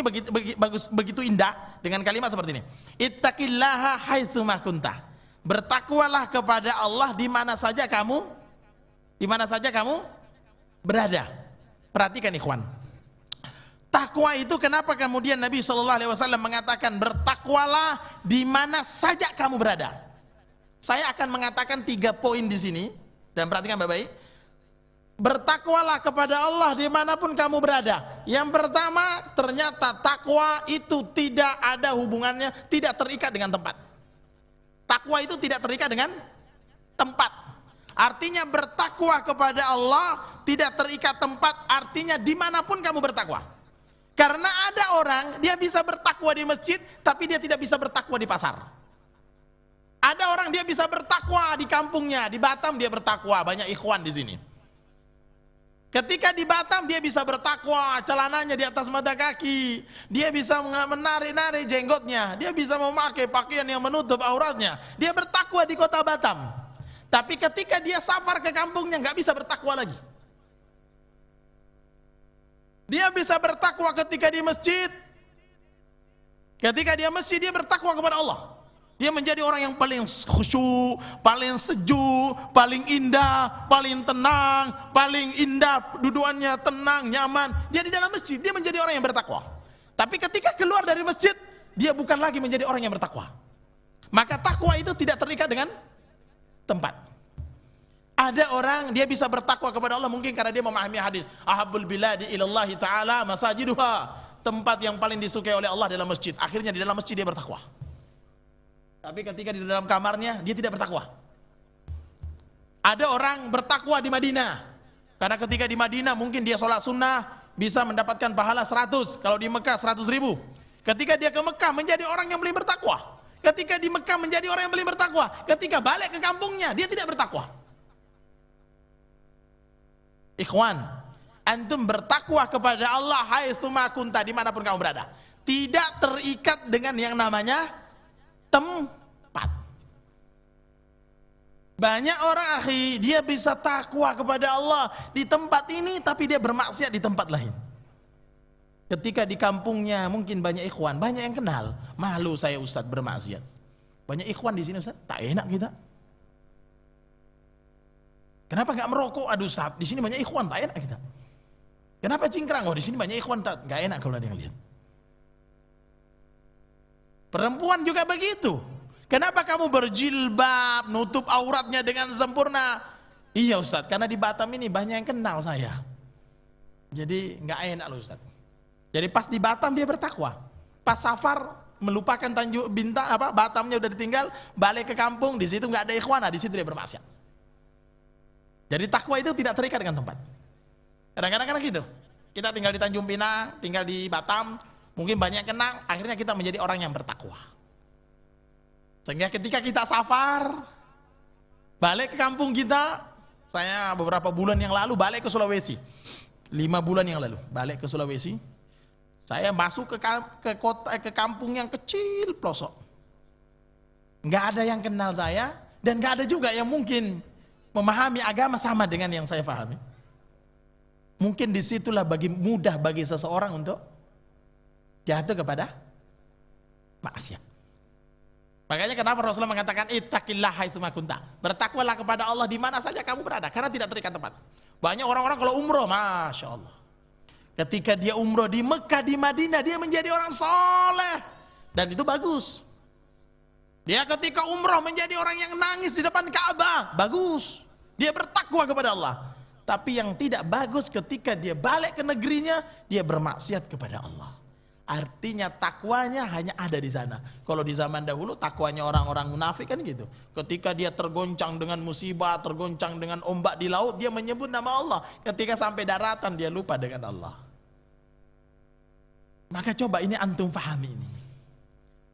begitu indah dengan kalimat seperti ini. Ittaqillaha haitsu ma kunta. Bertakwalah kepada Allah di mana saja kamu berada. Perhatikan ikhwan. Takwa itu kenapa kemudian Nabi SAW mengatakan bertakwalah di mana saja kamu berada. Saya akan mengatakan 3 poin di sini dan perhatikan baik-baik. Bertakwalah kepada Allah dimanapun kamu berada. Yang pertama, ternyata takwa itu tidak ada hubungannya, tidak terikat dengan tempat. Takwa itu tidak terikat dengan tempat. Artinya bertakwa kepada Allah tidak terikat tempat, artinya dimanapun kamu bertakwa. Karena ada orang dia bisa bertakwa di masjid, tapi dia tidak bisa bertakwa di pasar. Ada orang dia bisa bertakwa di kampungnya, di Batam dia bertakwa, banyak ikhwan di sini. Ketika di Batam dia bisa bertakwa, celananya di atas mata kaki, dia bisa menarik-narik jenggotnya, dia bisa memakai pakaian yang menutup auratnya, dia bertakwa di kota Batam. Tapi ketika dia safar ke kampungnya nggak bisa bertakwa lagi. Dia bisa bertakwa ketika di masjid. Ketika dia masjid dia bertakwa kepada Allah. Dia menjadi orang yang paling khusyuk, paling sejuk, paling indah, paling tenang, paling indah dudukannya, tenang, nyaman. Dia di dalam masjid, dia menjadi orang yang bertakwa. Tapi ketika keluar dari masjid, dia bukan lagi menjadi orang yang bertakwa. Maka takwa itu tidak terikat dengan tempat. Ada orang dia bisa bertakwa kepada Allah mungkin karena dia memahami hadis ahabbul biladi ilallahi ta'ala masajiduha, tempat yang paling disukai oleh Allah dalam masjid. Akhirnya di dalam masjid dia bertakwa. Tapi ketika di dalam kamarnya dia tidak bertakwa. Ada orang bertakwa di Madinah karena ketika di Madinah mungkin dia sholat sunnah bisa mendapatkan pahala 100, kalau di Mekah 100.000. Ketika dia ke Mekah menjadi orang yang paling bertakwa. Ketika di Mekah menjadi orang yang paling bertakwa. Ketika balik ke kampungnya dia tidak bertakwa. Ikhwan, antum bertakwa kepada Allah haitsuma kunta, dimanapun kamu berada, tidak terikat dengan yang namanya tempat. Banyak orang akhi dia bisa takwa kepada Allah di tempat ini tapi dia bermaksiat di tempat lain. Ketika di kampungnya mungkin banyak ikhwan, banyak yang kenal, malu saya Ustadz bermaksiat. Banyak ikhwan di sini Ustadz, tak enak kita. Kenapa nggak merokok? Aduh Ustaz, di sini banyak ikhwan, tak enak kita. Kenapa cingkrang? Oh di sini banyak ikhwan, tak nggak enak kalau ada yang lihat. Perempuan juga begitu. Kenapa kamu berjilbab, nutup auratnya dengan sempurna? Iya Ustaz, karena di Batam ini banyak yang kenal saya. Jadi nggak enak loh Ustaz. Jadi pas di Batam dia bertakwa. Pas safar melupakan Tanjung Bintang Batamnya udah ditinggal, balik ke kampung, di situ nggak ada ikhwan, di situ dia bermaksiat. Jadi takwa itu tidak terikat dengan tempat. Kadang-kadang kan gitu. Kita tinggal di Tanjung Pinang, tinggal di Batam, mungkin banyak kenal, akhirnya kita menjadi orang yang bertakwa. Sehingga ketika kita safar, balik ke kampung kita, saya beberapa bulan yang lalu balik ke Sulawesi. 5 bulan yang lalu balik ke Sulawesi. Saya masuk ke kampung yang kecil pelosok. Nggak ada yang kenal saya dan nggak ada juga yang mungkin memahami agama sama dengan yang saya pahami. Mungkin disitulah mudah bagi seseorang untuk jatuh kepada maksiat. Makanya kenapa Rasulullah mengatakan ittaqillah haitsuma kunta, bertakwalah kepada Allah di mana saja kamu berada, karena tidak terikat tempat. Banyak orang-orang kalau umroh, masya Allah, ketika dia umroh di Mekah, di Madinah, dia menjadi orang soleh dan itu bagus. Dia ketika umroh menjadi orang yang nangis di depan Ka'bah, bagus. Dia bertakwa kepada Allah. Tapi yang tidak bagus ketika dia balik ke negerinya, dia bermaksiat kepada Allah. Artinya takwanya hanya ada di sana. Kalau di zaman dahulu takwanya orang-orang munafik kan gitu. Ketika dia tergoncang dengan musibah, tergoncang dengan ombak di laut, dia menyebut nama Allah. Ketika sampai daratan dia lupa dengan Allah. Maka coba ini antum pahami ini.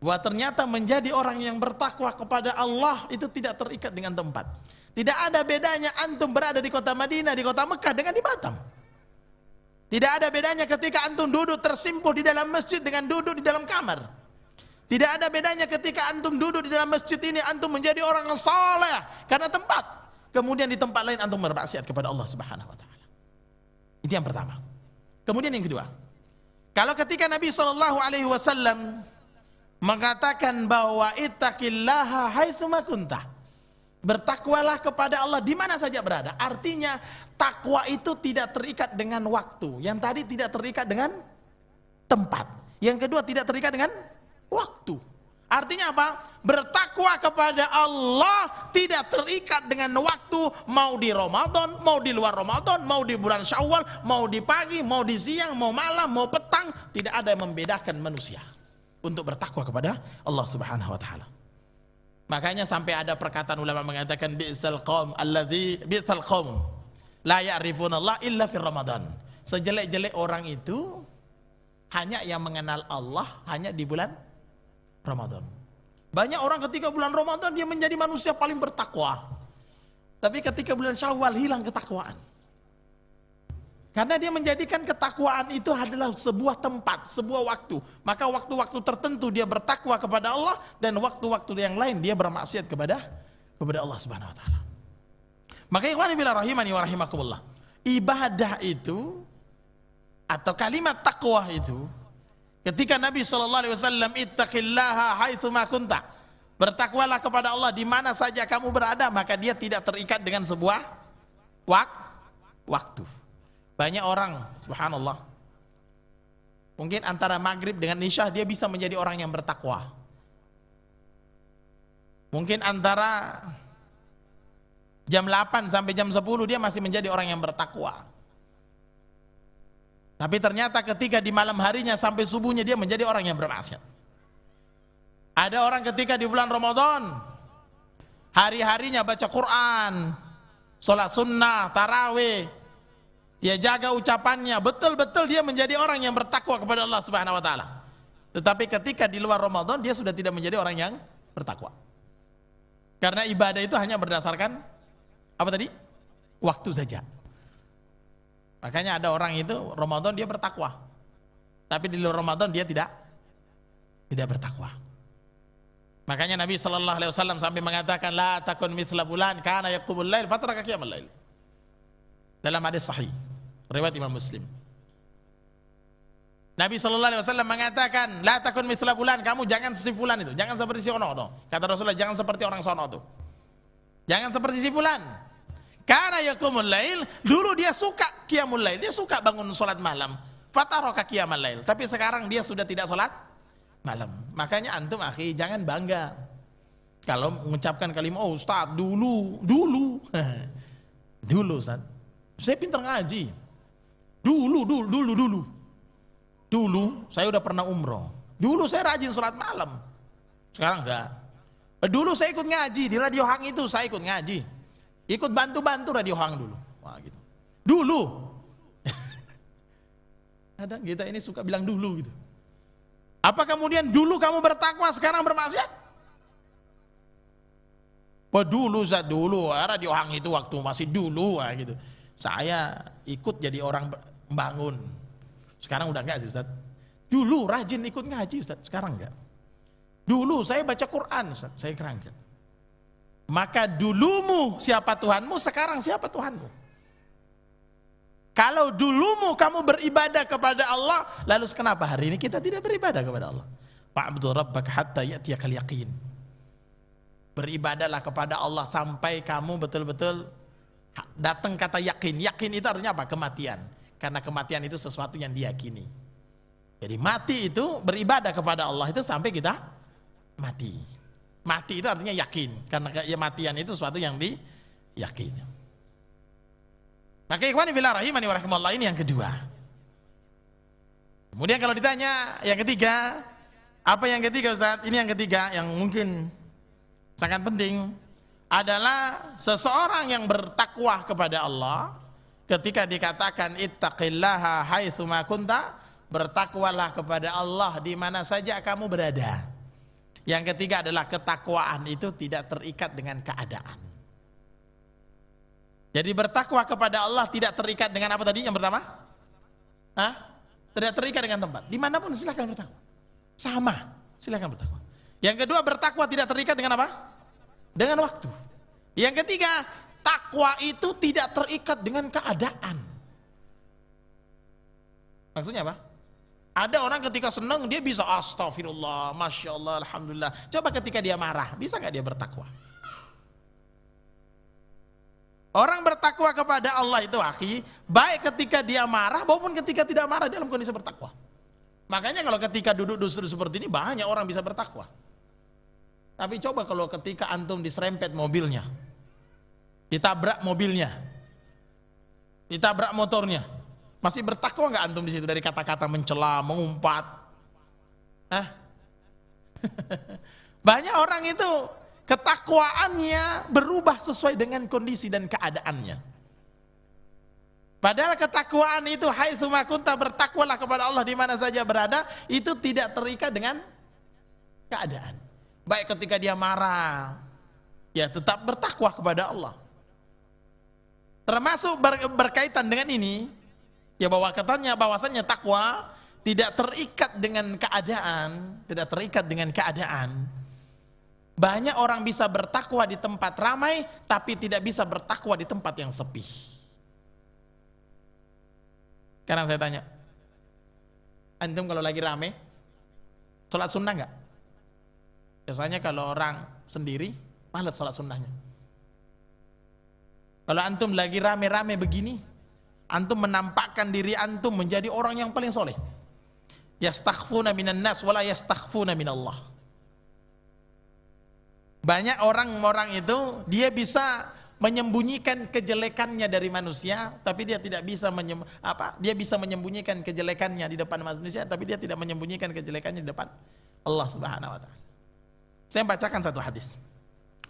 Bahwa ternyata menjadi orang yang bertakwa kepada Allah itu tidak terikat dengan tempat. Tidak ada bedanya antum berada di kota Madinah, di kota Mekah dengan di Batam. Tidak ada bedanya ketika antum duduk tersimpuh di dalam masjid dengan duduk di dalam kamar. Tidak ada bedanya ketika antum duduk di dalam masjid ini antum menjadi orang yang saleh karena tempat. Kemudian di tempat lain antum bermaksiat kepada Allah Subhanahu wa taala. Itu yang pertama. Kemudian yang kedua. Kalau ketika Nabi sallallahu alaihi wasallam mengatakan bahwa ittaqillaha haitsuma kunta, bertakwalah kepada Allah di mana saja berada. Artinya takwa itu tidak terikat dengan waktu. Yang tadi tidak terikat dengan tempat. Yang kedua tidak terikat dengan waktu. Artinya apa? Bertakwa kepada Allah tidak terikat dengan waktu. Mau di Ramadan, mau di luar Ramadan, mau di bulan Syawal, mau di pagi, mau di siang, mau malam, mau petang. Tidak ada yang membedakan manusia untuk bertakwa kepada Allah Subhanahu wa taala. Makanya sampai ada perkataan ulama mengatakan bi'sal qaum alladzi bi'sal qaum la ya'rifunallah illa fi Ramadan. Sejelek-jelek orang itu hanya yang mengenal Allah hanya di bulan Ramadan. Banyak orang ketika bulan Ramadan dia menjadi manusia paling bertakwa. Tapi ketika bulan Syawal hilang ketakwaan. Karena dia menjadikan ketakwaan itu adalah sebuah tempat, sebuah waktu. Maka waktu-waktu tertentu dia bertakwa kepada Allah dan waktu-waktu yang lain dia bermaksiat kepada Allah Subhanahu wa taala. Maka ikhwani fillah rahimani wa rahimakumullah. Ibadah itu atau kalimat takwa itu ketika Nabi sallallahu alaihi wasallam ittaqillaha haitsu ma kunta. Bertakwalah kepada Allah di mana saja kamu berada, maka dia tidak terikat dengan sebuah waktu. Banyak orang, subhanallah, mungkin antara maghrib dengan isya dia bisa menjadi orang yang bertakwa. Mungkin antara jam 8 sampai jam 10 dia masih menjadi orang yang bertakwa. Tapi ternyata ketika di malam harinya sampai subuhnya dia menjadi orang yang bermaksiat. Ada orang ketika di bulan Ramadan hari-harinya baca Quran, sholat sunnah, tarawih, dia jaga ucapannya, betul-betul dia menjadi orang yang bertakwa kepada Allah Subhanahu wa taala. Tetapi ketika di luar Ramadan dia sudah tidak menjadi orang yang bertakwa. Karena ibadah itu hanya berdasarkan apa tadi? Waktu saja. Makanya ada orang itu Ramadan dia bertakwa. Tapi di luar Ramadan dia tidak bertakwa. Makanya Nabi sallallahu alaihi wasallam sampai mengatakan la takun mithla fulan kana yaqumul lail fatraka qiyamal lail. Dalam hadis sahih riwayat Imam Muslim. Nabi sallallahu alaihi wasallam mengatakan la takun mithla fulan, kamu jangan seperti fulan itu, jangan seperti si ono tuh. Kata Rasulullah jangan seperti orang sono tuh. Jangan seperti si fulan. Karena yaqumul lail, dulu dia suka qiyamul lail, dia suka bangun salat malam. Fataraka qiyamal lail, tapi sekarang dia sudah tidak salat malam. Makanya antum akhi jangan bangga kalau mengucapkan kalimat oh Ustaz dulu Ustaz saya pintar ngaji. Dulu saya udah pernah umroh. Dulu saya rajin sholat malam. Sekarang enggak. Dulu saya ikut ngaji di Radio Hang itu, saya ikut ngaji. Ikut bantu-bantu Radio Hang dulu. Wah gitu. Dulu. Ada kita ini suka bilang dulu gitu. Apa kemudian dulu kamu bertakwa sekarang bermaksiat? Dulu Ustaz, dulu Radio Hang itu waktu masih dulu gitu. Saya ikut jadi orang bangun. Sekarang udah enggak sih Ustaz. Dulu rajin ikut ngaji Ustaz, sekarang enggak. Dulu saya baca Quran Ustaz, saya sekarang enggak. Maka dulumu siapa Tuhanmu, sekarang siapa Tuhanmu? Kalau dulumu kamu beribadah kepada Allah, lalu kenapa hari ini kita tidak beribadah kepada Allah? Fa'budu rabbaka hatta ya'tiyakal yaqin. Beribadahlah kepada Allah sampai kamu betul-betul datang kata yakin. Yakin itu artinya apa? Kematian. Karena kematian itu sesuatu yang diyakini. Jadi mati itu beribadah kepada Allah itu sampai kita mati. Mati itu artinya yakin. Karena kematian itu sesuatu yang diyakini. Maka ikhwani fillah rahimani wa rahimakumullah, ini yang kedua. Kemudian kalau ditanya yang ketiga, apa yang ketiga Ustaz? Ini yang ketiga yang mungkin sangat penting adalah seseorang yang bertakwa kepada Allah ketika dikatakan ittaqillaha haitsu ma kunta, bertakwalah kepada Allah di mana saja kamu berada. Yang ketiga adalah ketakwaan itu tidak terikat dengan keadaan. Jadi bertakwa kepada Allah tidak terikat dengan apa tadi yang pertama? Tidak terikat dengan tempat. Dimanapun silakan bertakwa. Sama, silakan bertakwa. Yang kedua bertakwa tidak terikat dengan apa? Dengan waktu. Yang ketiga, takwa itu tidak terikat dengan keadaan. Maksudnya apa? Ada orang ketika senang dia bisa astagfirullah, masya Allah, alhamdulillah. Coba ketika dia marah, bisa nggak dia bertakwa? Orang bertakwa kepada Allah itu akhi, baik ketika dia marah maupun ketika tidak marah dalam kondisi bertakwa. Makanya kalau ketika duduk-duduk seperti ini banyak orang bisa bertakwa. Tapi coba kalau ketika antum diserempet mobilnya, ditabrak mobilnya, ditabrak motornya, masih bertakwa nggak antum di situ dari kata-kata mencela, mengumpat? Banyak orang itu ketakwaannya berubah sesuai dengan kondisi dan keadaannya. Padahal ketakwaan itu haitsu ma kunta, bertakwalah kepada Allah di mana saja berada, itu tidak terikat dengan keadaan. Baik ketika dia marah, ya tetap bertakwa kepada Allah. Termasuk berkaitan dengan ini, ya bahwasannya takwa tidak terikat dengan keadaan, tidak terikat dengan keadaan. Banyak orang bisa bertakwa di tempat ramai, tapi tidak bisa bertakwa di tempat yang sepi. Sekarang saya tanya, antum kalau lagi rame, sholat sunnah nggak? Biasanya kalau orang sendiri, malas sholat sunnahnya. Kalau antum lagi rame-rame begini, antum menampakkan diri antum menjadi orang yang paling soleh. Yastakhfuna minan nas wala yastakhfuna minallah. Banyak orang-orang itu dia bisa menyembunyikan kejelekannya dari manusia, tapi dia tidak bisa dia bisa menyembunyikan kejelekannya di depan manusia, tapi dia tidak menyembunyikan kejelekannya di depan Allah Subhanahu wa taala. Saya bacakan satu hadis.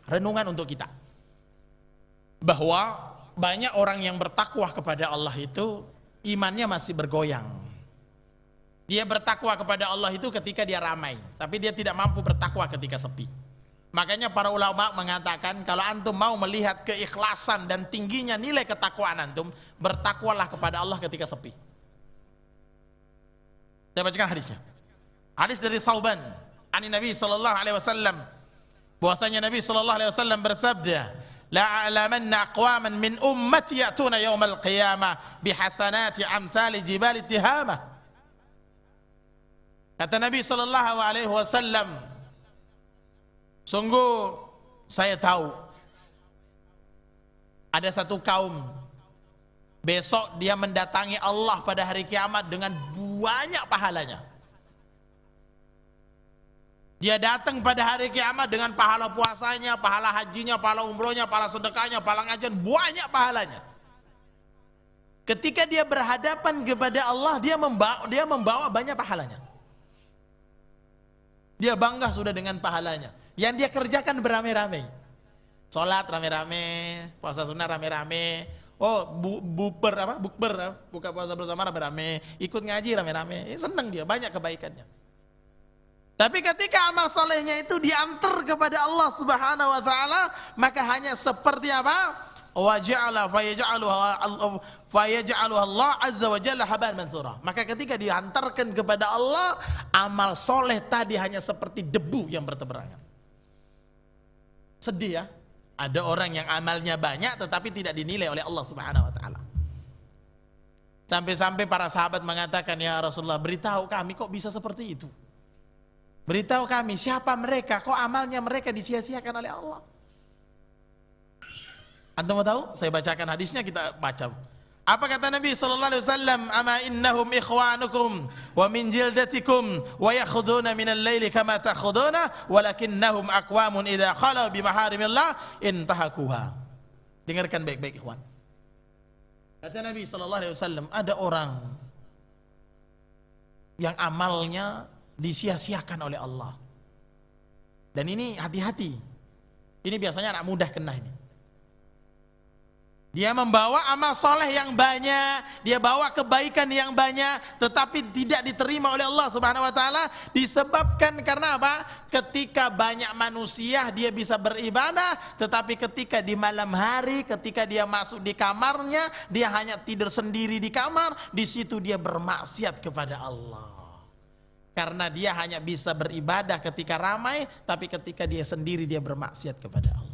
Renungan untuk kita. Bahwa banyak orang yang bertakwa kepada Allah itu imannya masih bergoyang. Dia bertakwa kepada Allah itu ketika dia ramai, tapi dia tidak mampu bertakwa ketika sepi. Makanya para ulama mengatakan kalau antum mau melihat keikhlasan dan tingginya nilai ketakwaan antum, bertakwalah kepada Allah ketika sepi. Saya bacakan hadisnya. Hadis dari Thauban, ani Nabi sallallahu alaihi wasallam, bahwasanya Nabi sallallahu alaihi wasallam bersabda, la a'lamanna aqwaman min ummati ya'tuna yaumal qiyamah bihasanati amsali jibali tihamah. Kata Nabi sallallahu alaihi wasallam, sungguh saya tahu ada satu kaum besok dia mendatangi Allah pada hari kiamat dengan banyak pahalanya. Dia datang pada hari kiamat dengan pahala puasanya, pahala hajinya, pahala umrohnya, pahala sedekahnya, pahala ngajian, banyak pahalanya. Ketika dia berhadapan kepada Allah, dia membawa banyak pahalanya. Dia bangga sudah dengan pahalanya. Yang dia kerjakan beramai-ramai. Sholat rame-rame, puasa sunnah rame-rame, bukber, buka puasa bersama rame-rame, ikut ngaji rame-rame, senang dia, banyak kebaikannya. Tapi ketika amal solehnya itu diantar kepada Allah Subhanahu wa taala, maka hanya seperti apa? Fayaj'aluha Allah azza wa jalla haban mansura. Maka ketika diantarkan kepada Allah, amal soleh tadi hanya seperti debu yang bertebarangan. Sedih ya, ada orang yang amalnya banyak tetapi tidak dinilai oleh Allah Subhanahu wa taala. Sampai-sampai para sahabat mengatakan, ya Rasulullah, beritahu kami kok bisa seperti itu. Beritahu kami siapa mereka, kok amalnya mereka disia-siakan oleh Allah. Antum mau tahu? Saya bacakan hadisnya, kita baca. Apa kata Nabi sallallahu alaihi wasallam? Ama innahum ikhwanukum wa min jildatikum wa yakhuduna min al-laili kama takhuduna walakinnahum aqwamun idza khala bi maharimillah intahakuha. Dengarkan baik-baik ikhwan. Kata Nabi sallallahu alaihi wasallam, ada orang yang amalnya disia-siakan oleh Allah. Dan ini hati-hati. Ini biasanya anak muda kena ini. Dia membawa amal soleh yang banyak, dia bawa kebaikan yang banyak, tetapi tidak diterima oleh Allah Subhanahu wa taala disebabkan karena apa? Ketika banyak manusia dia bisa beribadah, tetapi ketika di malam hari, ketika dia masuk di kamarnya, dia hanya tidur sendiri di kamar, di situ dia bermaksiat kepada Allah. Karena dia hanya bisa beribadah ketika ramai, tapi ketika dia sendiri dia bermaksiat kepada Allah.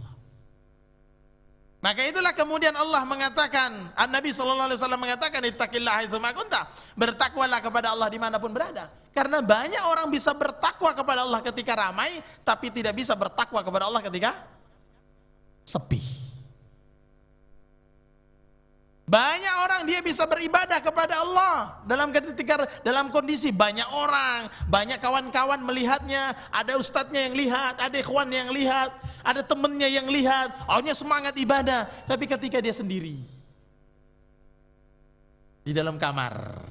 Maka itulah kemudian Allah mengatakan, Nabi SAW mengatakan, ittaqillaha haitsu ma kunta, bertakwalah kepada Allah dimanapun berada. Karena banyak orang bisa bertakwa kepada Allah ketika ramai, tapi tidak bisa bertakwa kepada Allah ketika sepi. Banyak orang dia bisa beribadah kepada Allah dalam kondisi banyak orang, banyak kawan-kawan melihatnya, ada ustadznya yang lihat, ada ikhwan yang lihat, ada temennya yang lihat, awalnya semangat ibadah, tapi ketika dia sendiri di dalam kamar,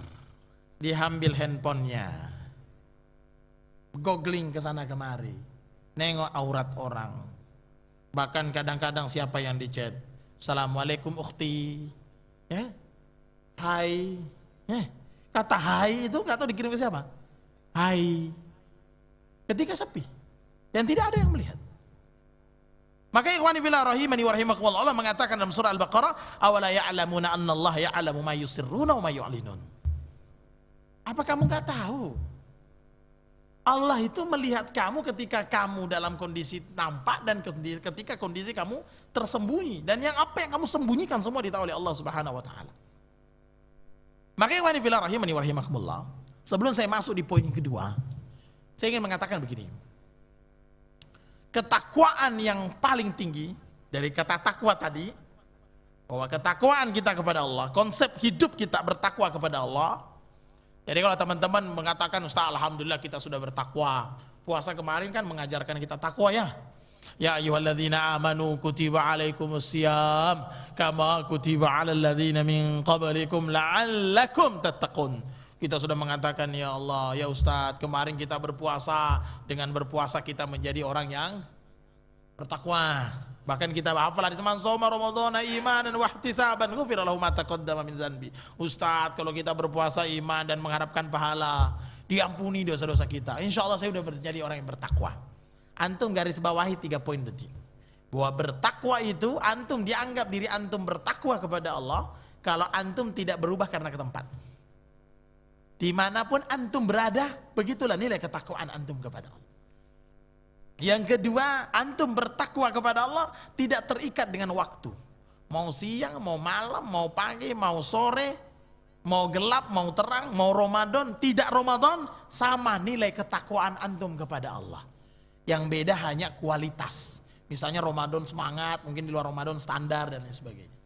dia ambil handphonenya, googling ke sana kemari, nengok aurat orang, Bahkan kadang-kadang siapa yang di chat, Assalamualaikum ukhti, ya, hai, kata hai itu nggak tahu dikirim ke siapa, hai, ketika sepi dan tidak ada yang melihat. Maka ikhwani fillah rahimani wa rahimakumullah, Allah mengatakan dalam surah Al-Baqarah, awala ya'lamuna annallaha ya'lamu ma yusirruna wa ma yu'linun. Apa kamu nggak tahu? Allah itu melihat kamu ketika kamu dalam kondisi nampak dan ketika kondisi kamu tersembunyi, dan yang apa yang kamu sembunyikan semua ditahu oleh Allah Subhanahu wa taala. Maka ikhwani fillah rahimani wa rahimakumullah, sebelum saya masuk di poin yang kedua, saya ingin mengatakan begini. Ketakwaan yang paling tinggi dari kata takwa tadi, bahwa ketakwaan kita kepada Allah, konsep hidup kita bertakwa kepada Allah. Jadi kalau teman-teman mengatakan, Ustaz alhamdulillah kita sudah bertakwa, puasa kemarin kan mengajarkan kita takwa ya. Ya ayyuhalladzina amanu kutiba alaikumusiyam kama kutiba alal ladzina min qablikum la'allakum tattaqun. Kita sudah mengatakan, ya Allah, ya Ustadz, kemarin kita berpuasa, dengan berpuasa kita menjadi orang yang bertakwa. Bahkan kita hafal hadis man shoma ramadhana imanan wa ihtisaban ghufira lahu ma taqaddama min dzanbi. Ustadz, kalau kita berpuasa iman dan mengharapkan pahala, diampuni dosa-dosa kita. Insya Allah saya sudah menjadi orang yang bertakwa. Antum garis bawahi 3 poin tadi. Bahwa bertakwa itu, antum dianggap diri antum bertakwa kepada Allah kalau antum tidak berubah karena ke tempat. Dimanapun antum berada, begitulah nilai ketakwaan antum kepada Allah. Yang kedua, antum bertakwa kepada Allah tidak terikat dengan waktu. Mau siang, mau malam, mau pagi, mau sore, mau gelap, mau terang, mau Ramadan, tidak Ramadan, sama nilai ketakwaan antum kepada Allah. Yang beda hanya kualitas. Misalnya Ramadan semangat, mungkin di luar Ramadan standar dan lain sebagainya.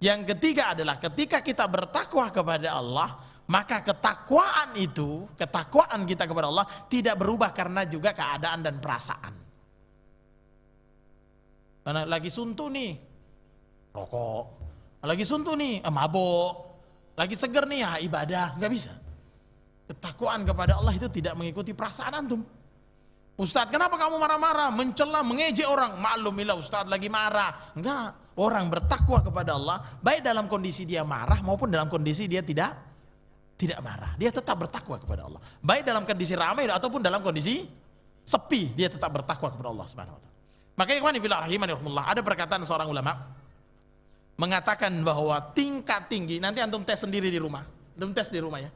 Yang ketiga adalah ketika kita bertakwa kepada Allah, maka ketakwaan itu, ketakwaan kita kepada Allah tidak berubah karena juga keadaan dan perasaan. Karena lagi suntuk nih, rokok. Lagi suntuk nih, mabok. Lagi seger nih, ya ibadah. Nggak bisa. Ketakwaan kepada Allah itu tidak mengikuti perasaan antum. Ustadz, kenapa kamu marah-marah, mencela, mengejek orang? Maklumilah Ustadz lagi marah. Enggak. Orang bertakwa kepada Allah, baik dalam kondisi dia marah maupun dalam kondisi dia tidak marah, dia tetap bertakwa kepada Allah. Baik dalam kondisi ramai ataupun dalam kondisi sepi, dia tetap bertakwa kepada Allah Subhanahu wa taala. Makanya ikhwani fillah rahimani rahimakumullah, ada perkataan seorang ulama mengatakan bahwa tingkat tinggi, nanti antum tes sendiri di rumah. Antum tes di rumah ya.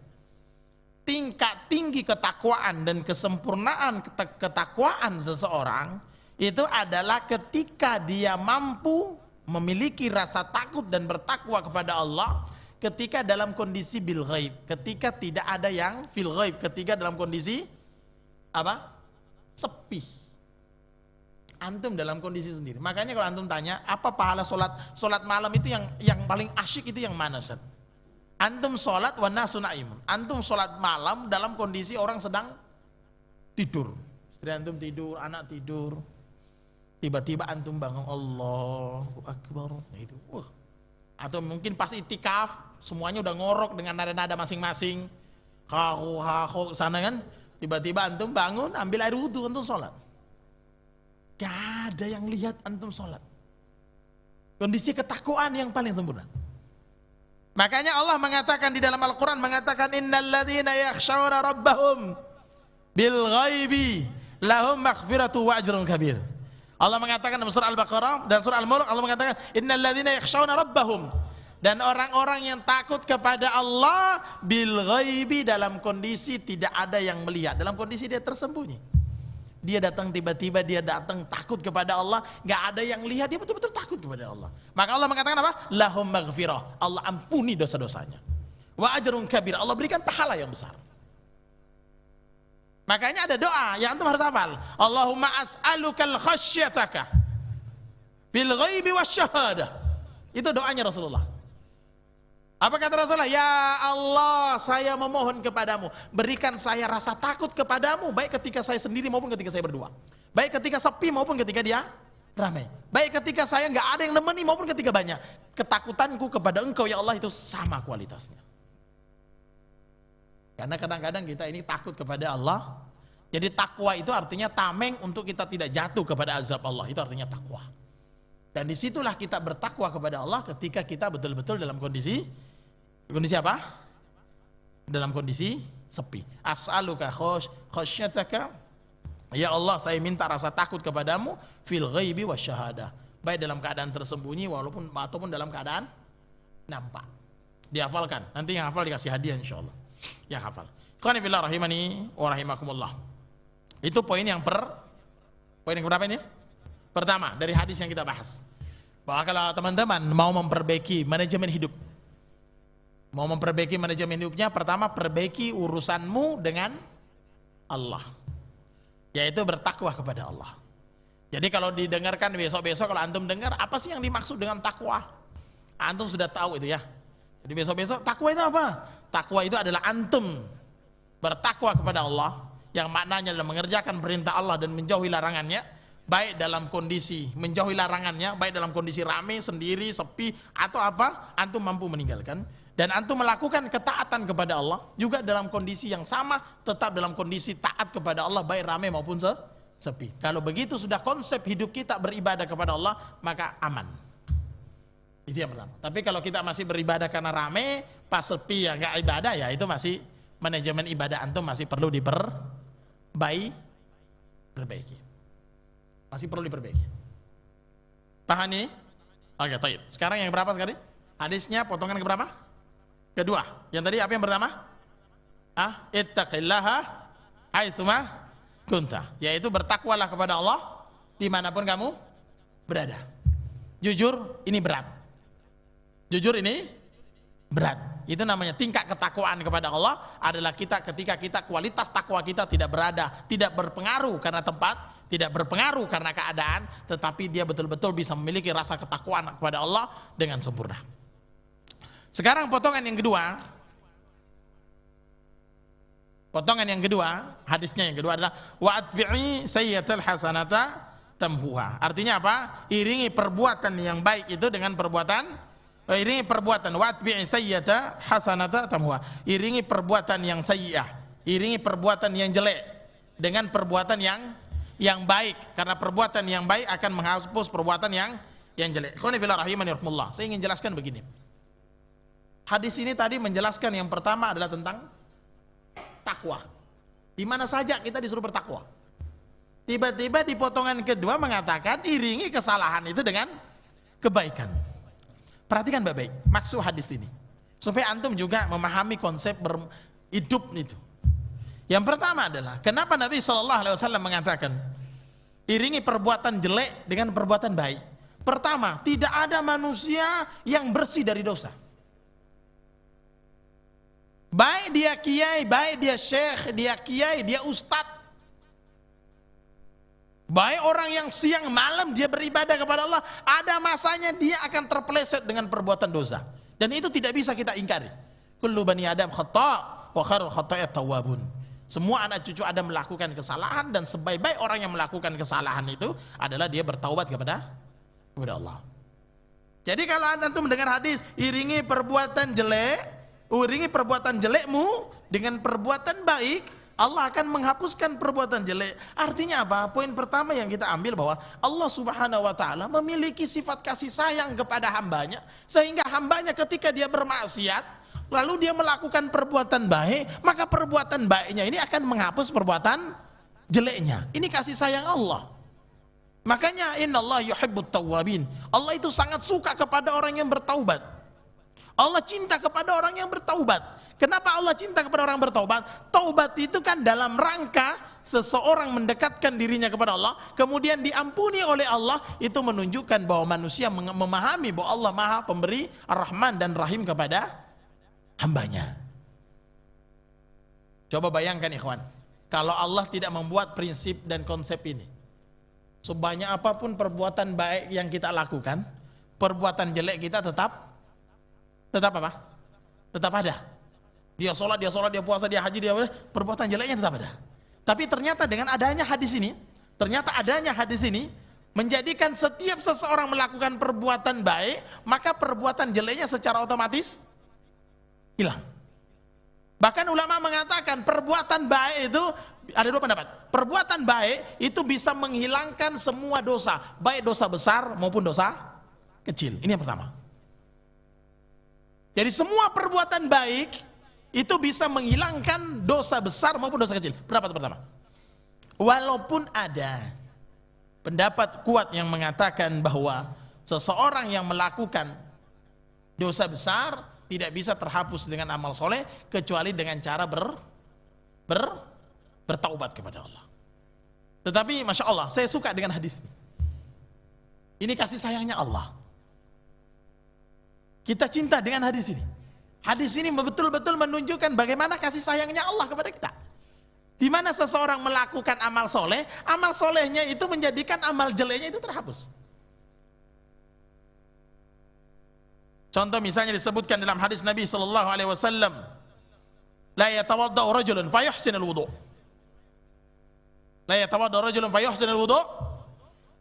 Tingkat tinggi ketakwaan dan kesempurnaan ketakwaan seseorang itu adalah ketika dia mampu memiliki rasa takut dan bertakwa kepada Allah ketika dalam kondisi bil ghaib, ketika tidak ada yang fil ghaib, ketika dalam kondisi apa? Sepi. Antum dalam kondisi sendiri. Makanya kalau antum tanya, apa pahala solat malam itu yang paling asyik itu yang mana, Ustaz? Antum solat wa nasu naimun. Antum solat malam dalam kondisi orang sedang tidur. Istri antum tidur, anak tidur. Tiba-tiba antum bangun, Allahu Akbar. Nah itu. Atau mungkin pas itikaf, semuanya udah ngorok dengan nada-nada masing-masing. Hahu sana kan. Tiba-tiba antum bangun, ambil air wudhu, antum sholat. Gak ada yang lihat antum sholat. Kondisi ketakwaan yang paling sempurna. Makanya Allah mengatakan di dalam Al-Quran, mengatakan innal ladzina yakhshawna rabbahum bil ghaibi lahum maghfiratu wa ajrun kabir. Allah mengatakan dalam surah Al-Baqarah dan surah Al-Mulk, Allah mengatakan innal ladzina yakhshawna rabbahum, dan orang-orang yang takut kepada Allah bil ghaibi, dalam kondisi tidak ada yang melihat, dalam kondisi dia tersembunyi. Dia datang tiba-tiba, dia datang takut kepada Allah, nggak ada yang lihat, dia betul-betul takut kepada Allah. Maka Allah mengatakan apa? Lahum maghfirah, Allah ampuni dosa-dosanya. Wa ajrun kabir, Allah berikan pahala yang besar. Makanya ada doa yang antum harus hafal. Allahumma as'alukal khasyataka fil ghaibi wasyahadah. Itu doanya Rasulullah. Apa kata Rasulullah? Ya Allah, saya memohon kepadamu, berikan saya rasa takut kepadamu, baik ketika saya sendiri maupun ketika saya berdua. Baik ketika sepi maupun ketika dia ramai. Baik ketika saya nggak ada yang nemeni maupun ketika banyak. Ketakutanku kepada Engkau ya Allah itu sama kualitasnya. Karena kadang-kadang kita ini takut kepada Allah, Jadi takwa itu artinya tameng untuk kita tidak jatuh kepada azab Allah. Itu artinya takwa. Dan disitulah kita bertakwa kepada Allah ketika kita betul-betul dalam kondisi apa? Dalam kondisi sepi. As'aluka khasyataka, ya Allah, saya minta rasa takut kepadamu fil ghaibi wasyahadah. Baik dalam keadaan tersembunyi ataupun dalam keadaan nampak. Dihafalkan. Nanti yang hafal dikasih hadiah insyaallah. Yang hafal. Qani billah rahimani wa rahimakumullah. Itu poin yang berapa ini? Pertama dari hadis yang kita bahas. Bahwa kalau teman-teman mau memperbaiki manajemen hidup, mau memperbaiki manajemen hidupnya, pertama perbaiki urusanmu dengan Allah, yaitu bertakwa kepada Allah. Jadi kalau didengarkan besok-besok, kalau antum dengar apa sih yang dimaksud dengan takwa, antum sudah tahu itu ya. Jadi besok-besok takwa itu apa? Takwa itu adalah antum bertakwa kepada Allah, yang maknanya adalah mengerjakan perintah Allah dan menjauhi larangannya, baik dalam kondisi menjauhi larangannya, baik dalam kondisi rame, sendiri, sepi, atau apa, antum mampu meninggalkan. Dan antum melakukan ketaatan kepada Allah juga dalam kondisi yang sama, tetap dalam kondisi taat kepada Allah, baik rame maupun sepi. Kalau begitu sudah konsep hidup kita beribadah kepada Allah, maka aman. Itu yang pertama. Tapi kalau kita masih beribadah karena rame, pas sepi ya nggak ibadah, ya itu masih manajemen ibadah antum masih perlu diperbaiki. Masih perlu diperbaiki. Paham nih? Oke, baik. Sekarang yang berapa sekali? Hadisnya potongan ke berapa? Kedua. Yang tadi apa yang pertama? Ittaqillaha haitsuma kunta. Yaitu bertakwalah kepada Allah dimanapun kamu berada. Jujur, ini berat. Jujur ini berat. Itu namanya tingkat ketakwaan kepada Allah adalah ketika kita kualitas takwa kita tidak berpengaruh karena tempat, tidak berpengaruh karena keadaan, tetapi dia betul-betul bisa memiliki rasa ketakwaan kepada Allah dengan sempurna. Sekarang potongan yang kedua. Potongan yang kedua, hadisnya yang kedua adalah wa atbi'i sayyi'atal hasanata tamhuha. Artinya apa? Iringi perbuatan yang baik itu dengan perbuatan, iringi perbuatan wa atbi'i sayyi'ata hasanata tamhuha. Iringi perbuatan yang sayyi'ah, iringi perbuatan yang jelek dengan perbuatan yang baik, karena perbuatan yang baik akan menghapus perbuatan yang jelek. Khoni fillah rahimani rahimullah. Saya ingin jelaskan begini. Hadis ini tadi menjelaskan yang pertama adalah tentang takwa. Di mana saja kita disuruh bertakwa. Tiba-tiba di potongan kedua mengatakan iringi kesalahan itu dengan kebaikan. Perhatikan baik-baik maksud hadis ini, supaya antum juga memahami konsep hidup itu. Yang pertama adalah kenapa Nabi SAW mengatakan iringi perbuatan jelek dengan perbuatan baik. Pertama, tidak ada manusia yang bersih dari dosa. Baik dia kiai, baik dia syekh, dia kiai, dia ustadz, baik orang yang siang malam dia beribadah kepada Allah, ada masanya dia akan terpeleset dengan perbuatan dosa. Dan itu tidak bisa kita ingkari. Kullu bani Adam khata' wa khairul khata'at tawwabun. Semua anak cucu Adam melakukan kesalahan, dan sebaik-baik orang yang melakukan kesalahan itu adalah dia bertaubat kepada Allah. Jadi kalau antum mendengar hadis iringi perbuatan jelekmu dengan perbuatan baik, Allah akan menghapuskan perbuatan jelek. Artinya apa? Poin pertama yang kita ambil bahwa Allah Subhanahu wa taala memiliki sifat kasih sayang kepada hambanya, sehingga hambanya ketika dia bermaksiat lalu dia melakukan perbuatan baik, maka perbuatan baiknya ini akan menghapus perbuatan jeleknya. Ini kasih sayang Allah. Makanya innallaha yuhibbut tawwabin. Allah itu sangat suka kepada orang yang bertaubat. Allah cinta kepada orang yang bertaubat. Kenapa Allah cinta kepada orang bertaubat? Taubat itu kan dalam rangka seseorang mendekatkan dirinya kepada Allah, kemudian diampuni oleh Allah. Itu menunjukkan bahwa manusia memahami bahwa Allah Maha Pemberi, Ar-Rahman dan Rahim kepada hambanya. Coba bayangkan ikhwan, kalau Allah tidak membuat prinsip dan konsep ini, sebanyak apapun perbuatan baik yang kita lakukan, perbuatan jelek kita tetap apa? Tetap ada. Dia sholat, dia puasa, dia haji, dia perbuatan jeleknya tetap ada. Tapi ternyata dengan adanya hadis ini, menjadikan setiap seseorang melakukan perbuatan baik, maka perbuatan jeleknya secara otomatis hilang. Bahkan ulama mengatakan perbuatan baik itu ada dua pendapat. Perbuatan baik itu bisa menghilangkan semua dosa, baik dosa besar maupun dosa kecil. Ini yang pertama. Jadi semua perbuatan baik itu bisa menghilangkan dosa besar maupun dosa kecil. Pendapat pertama. Walaupun ada pendapat kuat yang mengatakan bahwa seseorang yang melakukan dosa besar tidak bisa terhapus dengan amal soleh kecuali dengan cara bertaubat kepada Allah. Tetapi Masya Allah, saya suka dengan hadis ini. Kasih sayangnya Allah. Kita cinta dengan hadis ini. Hadis ini betul-betul menunjukkan bagaimana kasih sayangnya Allah kepada kita. Di mana seseorang melakukan amal solehnya itu menjadikan amal jeleknya itu terhapus. Contoh misalnya disebutkan dalam hadis Nabi sallallahu alaihi wasallam, la yatawaddau rajulun fayuhsinul wudu. La yatawaddau rajulun fayuhsinul wudu,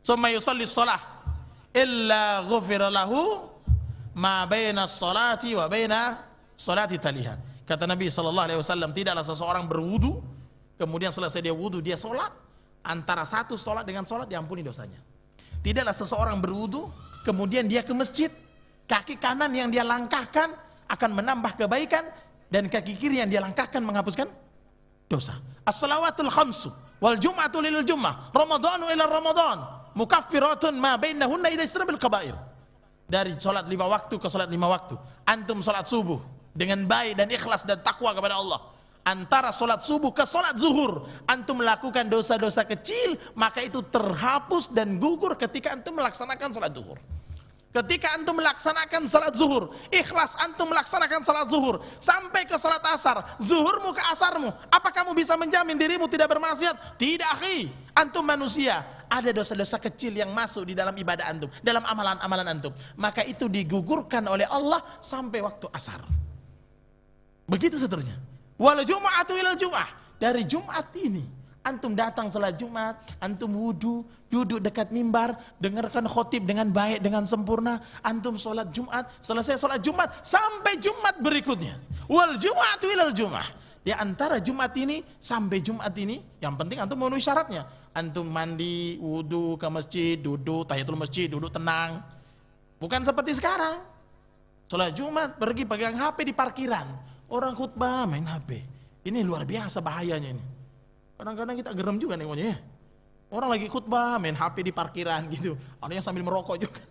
tsumma yusalli shalah illa ghufira lahu ma baina sholati wa baina sholati taliha. Kata Nabi sallallahu alaihi wasallam, tidaklah seseorang berwudu kemudian selesai dia wudu dia salat, antara satu salat dengan salat diampuni dosanya. Tidaklah seseorang berwudu kemudian dia ke masjid, kaki kanan yang dia langkahkan akan menambah kebaikan dan kaki kiri yang dia langkahkan menghapuskan dosa. As-salawatul khamsu wal jum'atu lil jum'ah, ramadhanu ila ramadan, mukaffiratun ma bainahunna idza istarabil kaba'ir. Dari salat 5 waktu ke salat 5 waktu, antum salat subuh dengan baik dan ikhlas dan takwa kepada Allah. Antara salat subuh ke salat zuhur antum melakukan dosa-dosa kecil, maka itu terhapus dan gugur ketika antum melaksanakan salat zuhur. Ketika antum melaksanakan salat zuhur, ikhlas antum melaksanakan salat zuhur sampai ke salat asar, zuhurmu ke asarmu, apa kamu bisa menjamin dirimu tidak bermaksiat? Tidak, akhi. Antum manusia, ada dosa-dosa kecil yang masuk di dalam ibadah antum, dalam amalan-amalan antum, maka itu digugurkan oleh Allah sampai waktu asar. Begitu seterusnya. Wal jum'atu ilal jum'ah, dari Jumat ini antum datang salat Jumat, antum wudu, duduk dekat mimbar, dengarkan khotib dengan baik, dengan sempurna, antum salat Jumat, selesai salat Jumat sampai Jumat berikutnya. Wal jum'atu ilal jum'ah, di antara Jumat ini sampai Jumat ini, yang penting antum memenuhi syaratnya. Antum mandi, wudu, ke masjid, duduk tahiyatul masjid, duduk tenang. Bukan seperti sekarang. Salat Jumat pergi pegang HP di parkiran, orang khutbah main HP. Ini luar biasa bahayanya ini. Kadang-kadang kita gerem juga nengoknya ya. Orang lagi khutbah main HP di parkiran gitu. Ada yang sambil merokok juga.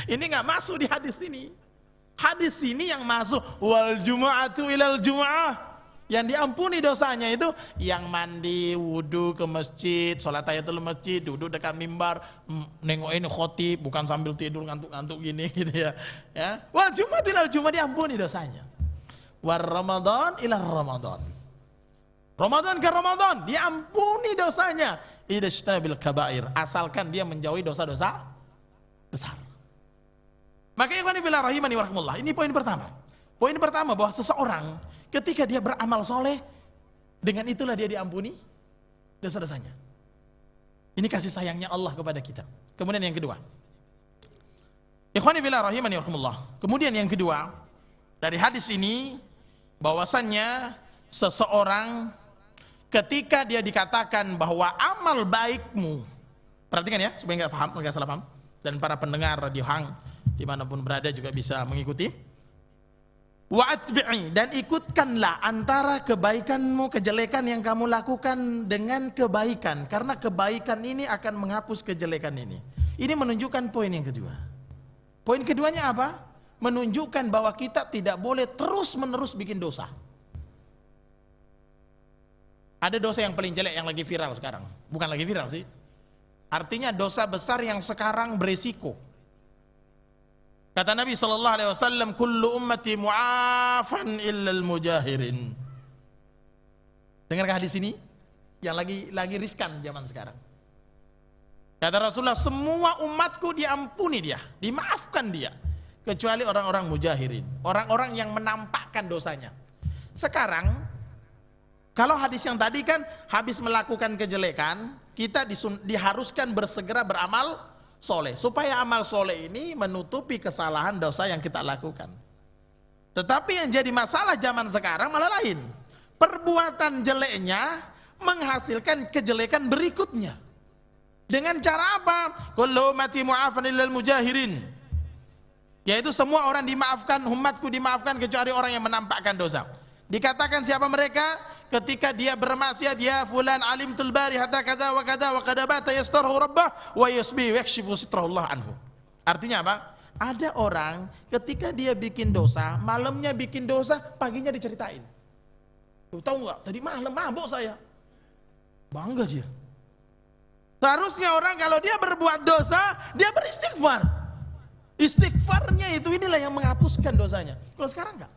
Ini nggak masuk di hadis ini. Hadis ini yang masuk wal jumu'atu ilal jumu'ah. Yang diampuni dosanya itu yang mandi, wudu, ke masjid, sholat tahiyatul masjid, duduk dekat mimbar, nengok ini khotib, bukan sambil tidur ngantuk-ngantuk gini gitu ya. Ya. Wal jumu'atu ilal jumu'ah diampuni dosanya. War Ramadan ila Ramadan. Ramadan ke Ramadan diampuni dosanya. Idajtanabil kabair, asalkan dia menjauhi dosa-dosa besar. Maka ikhwani fillah rahimani wa rahimakumullah, ini poin pertama. Poin pertama bahwa seseorang ketika dia beramal soleh, dengan itulah dia diampuni dosa-dosanya. Ini kasih sayangnya Allah kepada kita. Kemudian yang kedua, ikhwani fillah rahimani wa rahimakumullah, kemudian yang kedua dari hadis ini bahwasannya seseorang ketika dia dikatakan bahwa amal baikmu, perhatikan ya supaya nggak salah paham, dan para pendengar radio Hang dimanapun berada juga bisa mengikuti. Wa'atbi'i, dan ikutkanlah antara kebaikanmu, kejelekan yang kamu lakukan dengan kebaikan, karena kebaikan ini akan menghapus kejelekan ini. Ini menunjukkan poin yang kedua. Poin keduanya apa? Menunjukkan bahwa kita tidak boleh terus-menerus bikin dosa. Ada dosa yang paling jelek yang lagi viral sekarang. Bukan lagi viral sih. Artinya dosa besar yang sekarang beresiko. Kata Nabi SAW, kullu ummati mu'afan illal mujahirin. Dengarkah hadis ini? Yang lagi riskan zaman sekarang. Kata Rasulullah, semua umatku diampuni dia, dimaafkan dia, kecuali orang-orang mujahirin, orang-orang yang menampakkan dosanya. Sekarang kalau hadis yang tadi kan habis melakukan kejelekan, kita diharuskan bersegera beramal soleh, supaya amal soleh ini menutupi kesalahan dosa yang kita lakukan. Tetapi yang jadi masalah zaman sekarang malah lain. Perbuatan jeleknya menghasilkan kejelekan berikutnya. Dengan cara apa? Kullu ummati mu'afan illal mujahirin. Yaitu semua orang dimaafkan, umatku dimaafkan kecuali orang yang menampakkan dosa. Dikatakan siapa mereka? Ketika dia bermaksiat, ya fulan alimtul bari hatta kada wa kada wa kada bata yastarhu rabbah wa yusbi yakshifu sitrahullah anhu. Artinya apa? Ada orang ketika dia bikin dosa, malamnya bikin dosa, paginya diceritain. Tuh, tahu nggak? Tadi malam mabuk saya. Bangga dia. Seharusnya orang kalau dia berbuat dosa, dia beristighfar. Istighfarnya itu inilah yang menghapuskan dosanya. Kalau sekarang enggak.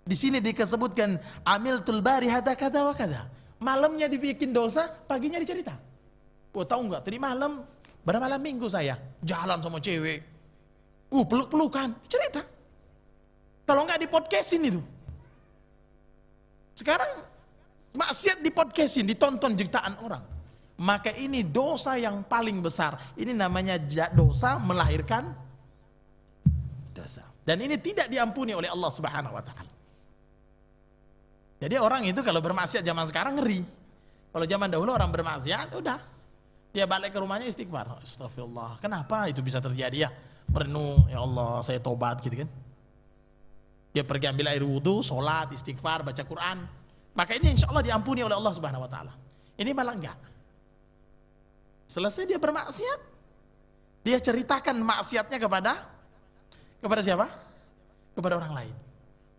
Di sini disebutkan amiltul bari hada kada wa kada. Malamnya dibikin dosa, paginya dicerita. Oh, tahu enggak? Tadi malam bermalam minggu saya jalan sama cewek. Peluk-pelukan, cerita. Kalau enggak di podcastin itu. Sekarang maksiat di podcastin, ditonton jutaan orang. Maka ini dosa yang paling besar. Ini namanya dosa melahirkan dosa. Dan ini tidak diampuni oleh Allah Subhanahu wa taala. Jadi orang itu kalau bermaksiat zaman sekarang ngeri. Kalau zaman dahulu orang bermaksiat udah dia balik ke rumahnya istighfar. Astagfirullah. Kenapa itu bisa terjadi ya? Merenung, ya Allah, saya tobat gitu kan. Dia pergi ambil air wudu, sholat, istighfar, baca Quran. Maka ini insya Allah diampuni oleh Allah Subhanahu wa taala. Ini malah enggak. Selesai dia bermaksiat, dia ceritakan maksiatnya kepada siapa? Kepada orang lain.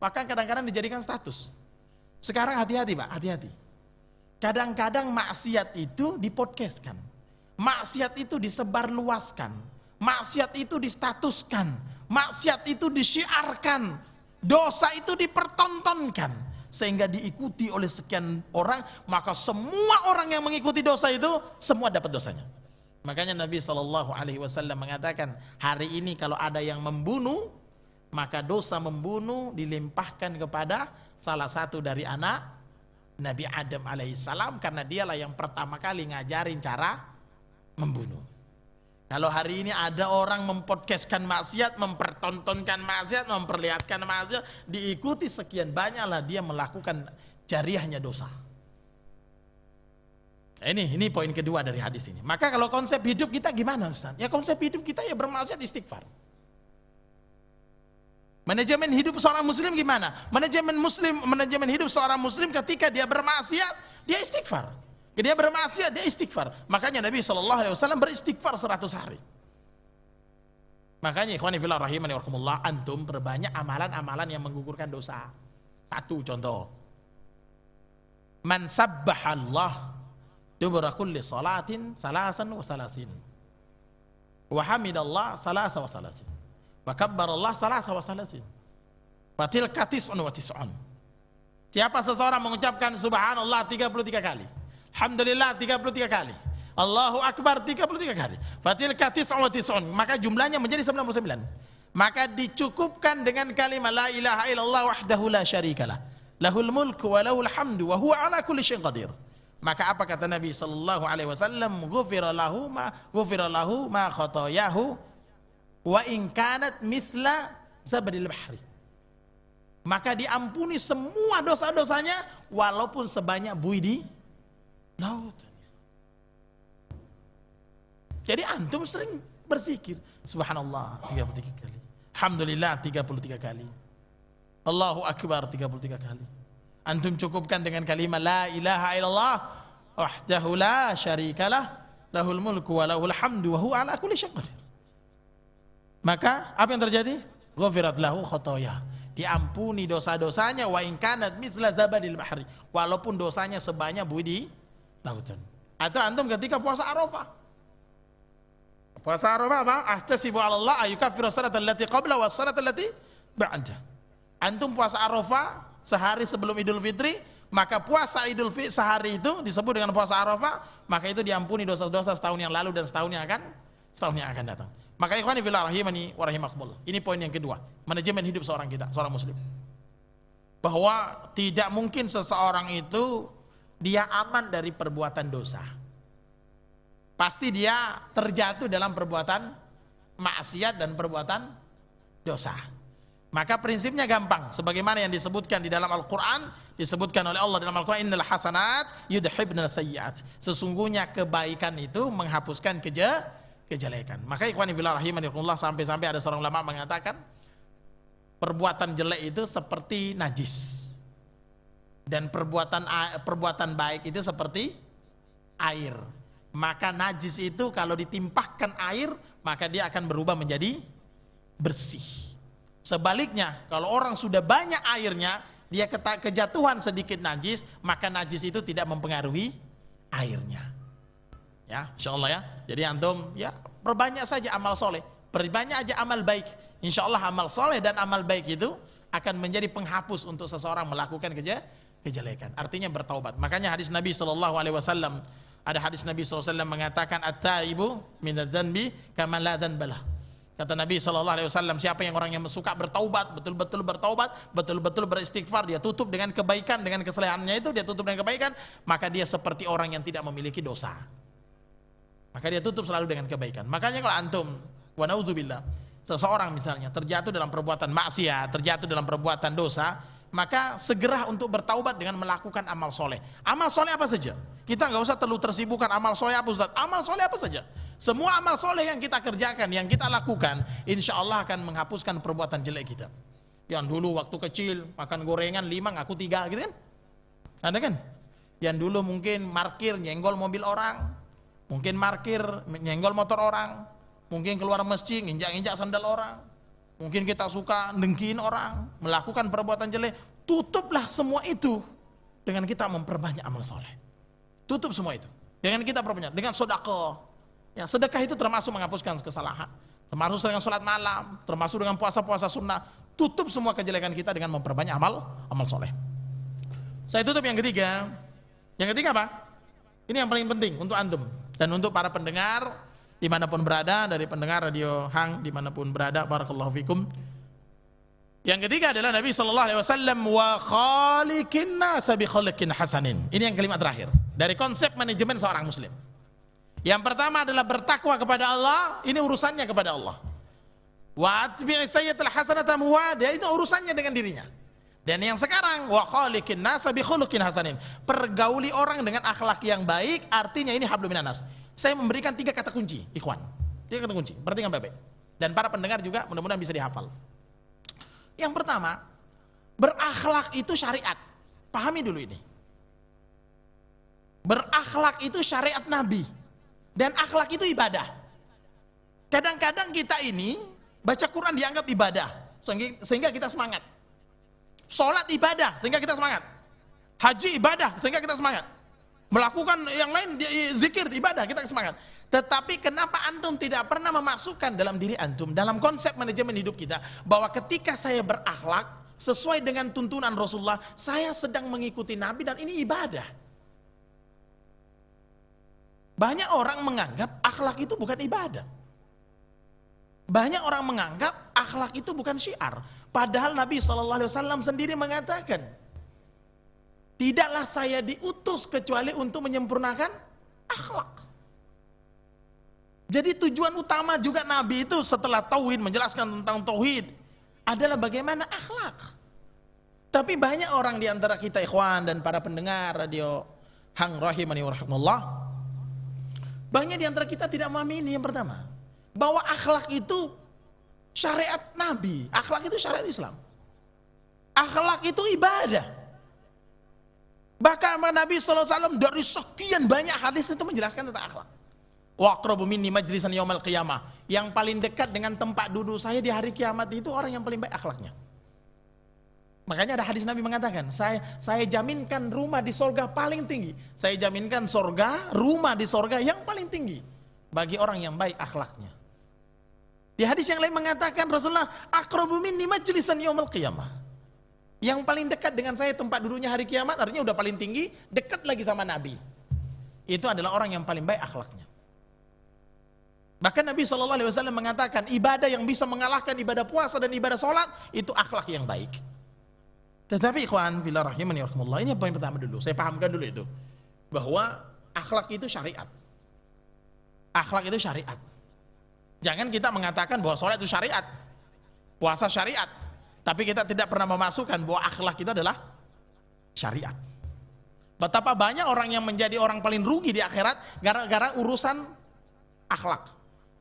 Bahkan kadang-kadang dijadikan status. Sekarang hati-hati Pak, hati-hati. Kadang-kadang maksiat itu dipodcastkan. Maksiat itu disebarluaskan. Maksiat itu distatuskan. Maksiat itu disiarkan. Dosa itu dipertontonkan. Sehingga diikuti oleh sekian orang, maka semua orang yang mengikuti dosa itu semua dapat dosanya. Makanya Nabi SAW mengatakan, hari ini kalau ada yang membunuh, maka dosa membunuh dilimpahkan kepada salah satu dari anak Nabi Adam alaihissalam, karena dialah yang pertama kali ngajarin cara membunuh. Kalau hari ini ada orang mempodcastkan maksiat, mempertontonkan maksiat, memperlihatkan maksiat, diikuti sekian banyaklah dia melakukan jariahnya dosa. Ini poin kedua dari hadis ini. Maka kalau konsep hidup kita gimana Ustaz? Ya konsep hidup kita ya bermaksiat istighfar. Manajemen hidup seorang muslim gimana? Manajemen hidup seorang muslim ketika dia bermaksiat, dia istighfar. Dia bermaksiat, dia istighfar. Makanya Nabi SAW beristighfar 100 hari. Makanya ikhwani fillah rahimani warahmatullah, antum perbanyak amalan-amalan yang menggugurkan dosa. Satu contoh. Man sabbahallah dubura kulli salatin salasan wa salasin. Wa hamidallah salasa wa salasin. Wa kabbarallah salasa wa salasin. Wa tilka tis'un wa tis'un. Siapa seseorang mengucapkan subhanallah 33 kali, alhamdulillah 33 kali, Allahu Akbar 33 kali, fatilka tis'un wa tis'un, maka jumlahnya menjadi 99. Maka dicukupkan dengan kalimat la ilaha illallah wahdahu la syarikalah, lahul mulku wa lahul hamdu wa huwa ala kulli syai'in qadir. Maka apa kata Nabi sallallahu alaihi wasallam? Ghufira lahu ma khatayahu wa in kanat mithla zabadil bahri. Maka diampuni semua dosa-dosanya walaupun sebanyak buih di laut. Jadi antum sering berzikir subhanallah 33 kali, alhamdulillah 33 kali, Allahu Akbar 33 kali. Antum cukupkan dengan kalimat la ilaha illallah wahdahu la syarikalah, lahul mulku wa lahul hamdu wa huwa ala kulli syai'in qadir. Maka apa yang terjadi? Ghufirat lahu khotoyah, diampuni dosa-dosanya wa in kanat mithla zabadil bahri, walaupun dosanya sebanyak buih di lautan. Atau antum ketika puasa Arafah. Puasa Arafah apa? Ahtasibu 'ala Allah ayyukaffiru as-salata allati qabla was salata allati ba'da. Antum puasa Arafah sehari sebelum Idul Fitri, maka puasa Idul Fitri sehari itu disebut dengan puasa Arafah, maka itu diampuni dosa-dosa setahun yang lalu dan setahun yang akan datang. Maka ikhwani fillah rahimani wa rahimakumullah. Ini poin yang kedua, manajemen hidup seorang muslim. Bahwa tidak mungkin seseorang itu dia aman dari perbuatan dosa. Pasti dia terjatuh dalam perbuatan maksiat dan perbuatan dosa. Maka prinsipnya gampang, sebagaimana yang disebutkan di dalam Al-Quran, disebutkan oleh Allah dalam Al-Quran, innal hasanat yudhibnal sayyi'at. Sesungguhnya kebaikan itu menghapuskan kejelekan. Maka ikhwani fillah rahimanillah, sampai-sampai ada seorang ulama mengatakan perbuatan jelek itu seperti najis, dan perbuatan baik itu seperti air. Maka najis itu kalau ditimpahkan air, maka dia akan berubah menjadi bersih. Sebaliknya, kalau orang sudah banyak airnya, dia kejatuhan sedikit najis, maka najis itu tidak mempengaruhi airnya. Ya, insyaallah ya. Jadi antum ya perbanyak saja amal soleh, perbanyak aja amal baik. Insyaallah amal soleh dan amal baik itu akan menjadi penghapus untuk seseorang melakukan kejelekan. Artinya bertaubat. Makanya hadis Nabi SAW, ada hadis Nabi SAW mengatakan, at-taibu minadz-dzanbi kama la dzanbalah. Kata Nabi SAW, siapa yang orang yang suka bertaubat, betul-betul bertaubat, betul-betul beristighfar, dia tutup dengan kebaikan, dengan kesalehannya itu dia tutup dengan kebaikan, maka dia seperti orang yang tidak memiliki dosa. Maka dia tutup selalu dengan kebaikan. Makanya kalau antum, wa na'udzubillah, seseorang misalnya terjatuh dalam perbuatan maksiat, terjatuh dalam perbuatan dosa, maka segera untuk bertaubat dengan melakukan amal soleh. Amal soleh apa saja? Kita nggak usah terlalu tersibukkan amal soleh apa, Ustaz. Amal soleh apa saja? Semua amal soleh yang kita kerjakan, yang kita lakukan, insya Allah akan menghapuskan perbuatan jelek kita. Yang dulu waktu kecil makan gorengan 5 ngaku 3 gitu kan? Ada kan? Yang dulu mungkin parkir nyenggol mobil orang, mungkin parkir nyenggol motor orang, mungkin keluar masjid nginjak-injak sandal orang, mungkin kita suka nengkiin orang, melakukan perbuatan jelek. Tutuplah semua itu dengan kita memperbanyak amal soleh. Tutup semua itu dengan kita perbanyak, dengan sedekah. Ya, sedekah itu termasuk menghapuskan kesalahan, termasuk dengan sholat malam, termasuk dengan puasa-puasa sunnah. Tutup semua kejelekan kita dengan memperbanyak amal soleh. Saya tutup yang ketiga. Yang ketiga apa? Ini yang paling penting untuk antum dan untuk para pendengar dimanapun berada, dari pendengar radio Hang dimanapun berada, barakallahu fikum. Yang ketiga adalah Nabi SAW, wa khaliqin nasa bi khuluqin hasanin. Ini yang kalimat terakhir dari konsep manajemen seorang muslim. Yang pertama adalah bertakwa kepada Allah, ini urusannya kepada Allah. Wa atbi'i sayyi'atal hasanata muwada, itu urusannya dengan dirinya. Dan yang sekarang, wa khaliqin nasa bi khuluqin hasanin, pergauli orang dengan akhlak yang baik, artinya ini hablum minanas. Saya memberikan 3 kata kunci, ikhwan. 3 kata kunci, perhatikan baik-baik. Dan para pendengar juga mudah-mudahan bisa dihafal. Yang pertama, berakhlak itu syariat. Pahami dulu ini. Berakhlak itu syariat Nabi. Dan akhlak itu ibadah. Kadang-kadang kita ini baca Quran dianggap ibadah, sehingga kita semangat. Sholat ibadah, sehingga kita semangat. Haji ibadah, sehingga kita semangat. Melakukan yang lain, zikir ibadah, kita semangat. Tetapi kenapa antum tidak pernah memasukkan dalam diri antum, dalam konsep manajemen hidup kita, bahwa ketika saya berakhlak sesuai dengan tuntunan Rasulullah, saya sedang mengikuti Nabi dan ini ibadah. Banyak orang menganggap akhlak itu bukan ibadah. Banyak orang menganggap akhlak itu bukan syiar. Padahal Nabi SAW sendiri mengatakan, tidaklah saya diutus kecuali untuk menyempurnakan akhlak. Jadi tujuan utama juga Nabi itu setelah tauhid, menjelaskan tentang tauhid, adalah bagaimana akhlak. Tapi banyak orang di antara kita ikhwan dan para pendengar radio Hang rahimani wa rahmatullah, banyak di antara kita tidak memahami ini. Yang pertama, bahwa akhlak itu syariat Nabi, akhlak itu syariat Islam. Akhlak itu ibadah. Bahkan Nabi SAW dari sekian banyak hadis itu menjelaskan tentang akhlak. Wa aqrabu minni majlisan yaumal qiyamah, yang paling dekat dengan tempat duduk saya di hari kiamat itu orang yang paling baik akhlaknya. Makanya ada hadis Nabi mengatakan, saya jaminkan rumah di sorga paling tinggi. Saya jaminkan sorga, rumah di sorga yang paling tinggi bagi orang yang baik akhlaknya. Di hadis yang lain mengatakan Rasulullah, aqrabu minni majlisan yaumil qiyamah. Yang paling dekat dengan saya tempat duduknya hari kiamat, artinya udah paling tinggi, dekat lagi sama Nabi. Itu adalah orang yang paling baik akhlaknya. Bahkan Nabi SAW mengatakan, ibadah yang bisa mengalahkan ibadah puasa dan ibadah sholat, itu akhlak yang baik. Tetapi ikhwan fillah rahimani wa rahmatullah, ini poin pertama dulu, saya pahamkan dulu itu, bahwa akhlak itu syariat. Akhlak itu syariat. Jangan kita mengatakan bahwa sholat itu syariat, puasa syariat, Tapi kita tidak pernah memasukkan bahwa akhlak itu adalah syariat. Betapa banyak orang yang menjadi orang paling rugi di akhirat gara-gara urusan akhlak.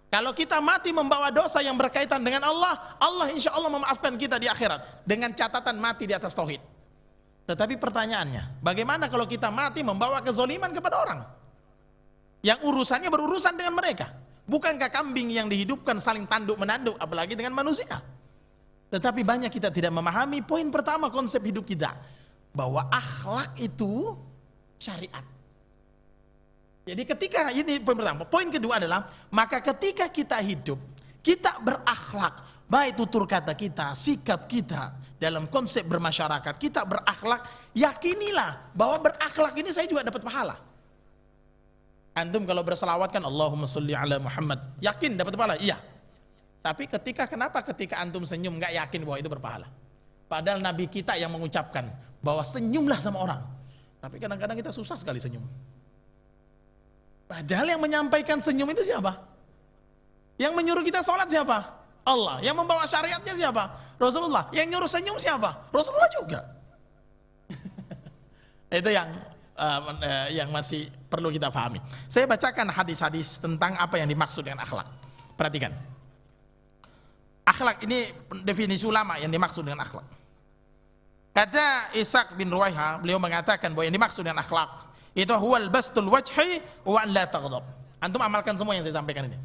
Kalau kita mati membawa dosa yang berkaitan dengan Allah, Allah insya Allah memaafkan kita di akhirat dengan catatan mati di atas tauhid. Tetapi pertanyaannya, bagaimana kalau kita mati membawa kezoliman kepada orang yang urusannya berurusan dengan mereka? Bukankah kambing yang dihidupkan saling tanduk menanduk, apalagi dengan manusia? Tetapi banyak kita tidak memahami poin pertama konsep hidup kita, bahwa akhlak itu syariat. Jadi ketika ini poin pertama, poin kedua adalah maka ketika kita hidup, kita berakhlak, baik tutur kata kita, sikap kita dalam konsep bermasyarakat, kita berakhlak, yakinilah bahwa berakhlak ini saya juga dapat pahala. Antum kalau berselawat kan Allahumma sholli ala Muhammad, yakin dapat pahala? Iya. Tapi kenapa ketika antum senyum nggak yakin bahwa itu berpahala? Padahal Nabi kita yang mengucapkan bahwa senyumlah sama orang. Tapi kadang-kadang kita susah sekali senyum. Padahal yang menyampaikan senyum itu siapa? Yang menyuruh kita sholat siapa? Allah. Yang membawa syariatnya siapa? Rasulullah. Yang nyuruh senyum siapa? Rasulullah juga. Itu yang masih perlu kita pahami. Saya bacakan hadis-hadis tentang apa yang dimaksud dengan akhlak. Perhatikan. Akhlak ini definisi ulama yang dimaksud dengan akhlak. Kata Ishaq bin Ruwaiha, beliau mengatakan bahwa yang dimaksud dengan akhlak itu huwal bastul wajhi wa an la taghdab. Antum amalkan semua yang saya sampaikan ini.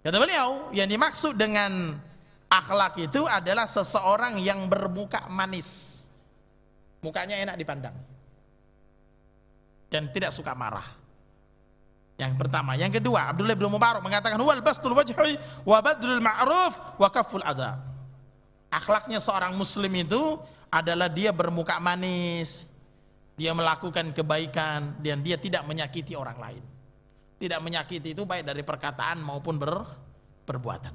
Kata beliau, yang dimaksud dengan akhlak itu adalah seseorang yang bermuka manis. Mukanya enak dipandang. Dan tidak suka marah. Yang pertama, yang kedua, Abdullah bin Mubarak mengatakan huwal bastul wajhi wa badlul ma'ruf wa kaful adha. Akhlaknya seorang muslim itu adalah dia bermuka manis, dia melakukan kebaikan, dan dia tidak menyakiti orang lain. Tidak menyakiti itu baik dari perkataan maupun perbuatan.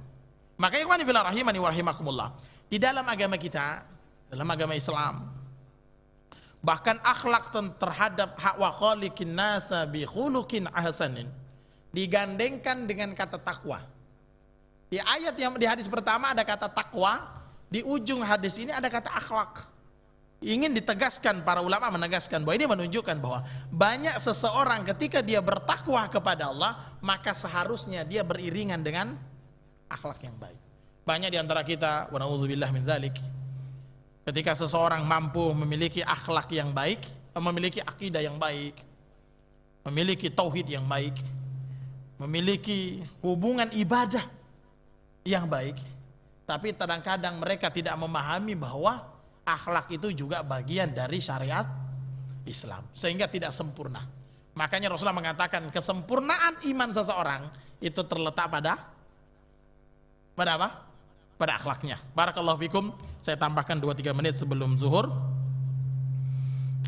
Maka ikhwani fillah rahimani wa rahimakumullah, di dalam agama kita, dalam agama Islam, bahkan akhlak terhadap hak wa khaliqin nasa bi khuluqin ahsanin digandengkan dengan kata takwa. Di ayat yang di hadis pertama ada kata takwa, di ujung hadis ini ada kata akhlak. Ingin ditegaskan, para ulama menegaskan bahwa ini menunjukkan bahwa banyak seseorang ketika dia bertakwa kepada Allah, maka seharusnya dia beriringan dengan akhlak yang baik. Banyak di antara kita, wa na'udzubillah min dzalik, ketika seseorang mampu memiliki akhlak yang baik, memiliki akidah yang baik, memiliki tauhid yang baik, memiliki hubungan ibadah yang baik, tapi kadang-kadang mereka tidak memahami bahwa akhlak itu juga bagian dari syariat Islam, sehingga tidak sempurna. Makanya Rasulullah mengatakan kesempurnaan iman seseorang itu terletak pada apa? Pada akhlaknya. Barakallahu fikum. Saya tambahkan 2-3 menit sebelum zuhur.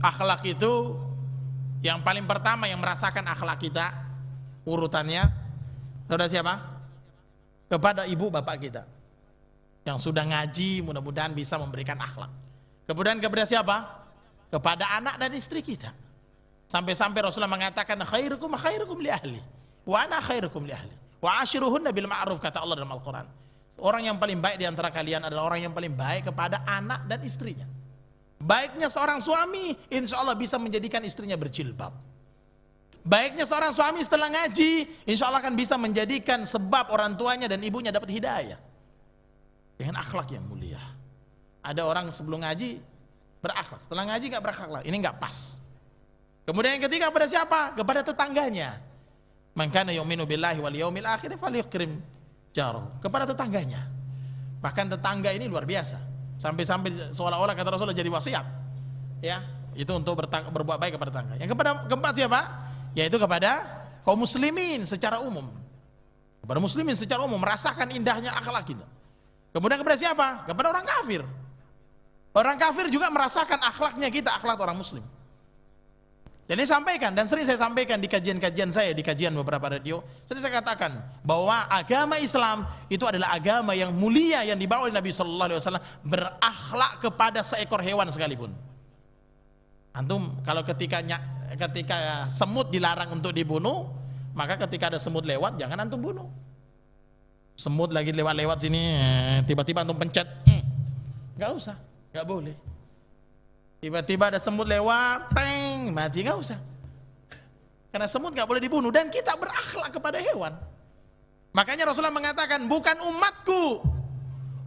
Akhlak itu yang paling pertama yang merasakan akhlak kita, urutannya saudara siapa? Kepada ibu bapak kita yang sudah ngaji, mudah-mudahan bisa memberikan akhlak. Kemudian kepada siapa? Kepada anak dan istri kita. Sampai-sampai Rasulullah mengatakan khairukum khairukum li ahli wa ana khairukum li ahli wa ashiruhunna bil ma'ruf, kata Allah dalam Al-Qur'an. Orang yang paling baik di antara kalian adalah orang yang paling baik kepada anak dan istrinya. Baiknya seorang suami, insya Allah bisa menjadikan istrinya berjilbab. Baiknya seorang suami setelah ngaji, insya Allah akan bisa menjadikan sebab orang tuanya dan ibunya dapat hidayah dengan akhlak yang mulia. Ada orang sebelum ngaji berakhlak, setelah ngaji gak berakhlak, ini gak pas. Kemudian yang ketiga kepada siapa? Kepada tetangganya. Man kana yu'minu billahi wal yaumil akhir falyukrim jaro, kepada tetangganya. Bahkan tetangga ini luar biasa, sampai-sampai seolah-olah kata Rasulullah jadi wasiat, ya, itu untuk berbuat baik kepada tetangga. Yang keempat siapa? Yaitu kepada kaum muslimin secara umum. Kepada muslimin secara umum merasakan indahnya akhlak kita. Kemudian kepada siapa? Kepada orang kafir. Orang kafir juga merasakan akhlaknya kita, akhlak orang muslim. Jadi sampaikan, dan sering saya sampaikan di kajian-kajian saya, di kajian beberapa radio, sering saya katakan bahwa agama Islam itu adalah agama yang mulia yang dibawa oleh Nabi Sallallahu Alaihi Wasallam, berakhlak kepada seekor hewan sekalipun. Antum kalau ketika semut dilarang untuk dibunuh, maka ketika ada semut lewat jangan antum bunuh. Semut lagi lewat-lewat sini, tiba-tiba antum pencet, nggak usah, nggak boleh. Tiba-tiba ada semut lewat, teng, mati, nggak usah. Karena semut nggak boleh dibunuh dan kita berakhlak kepada hewan. Makanya Rasulullah mengatakan, bukan umatku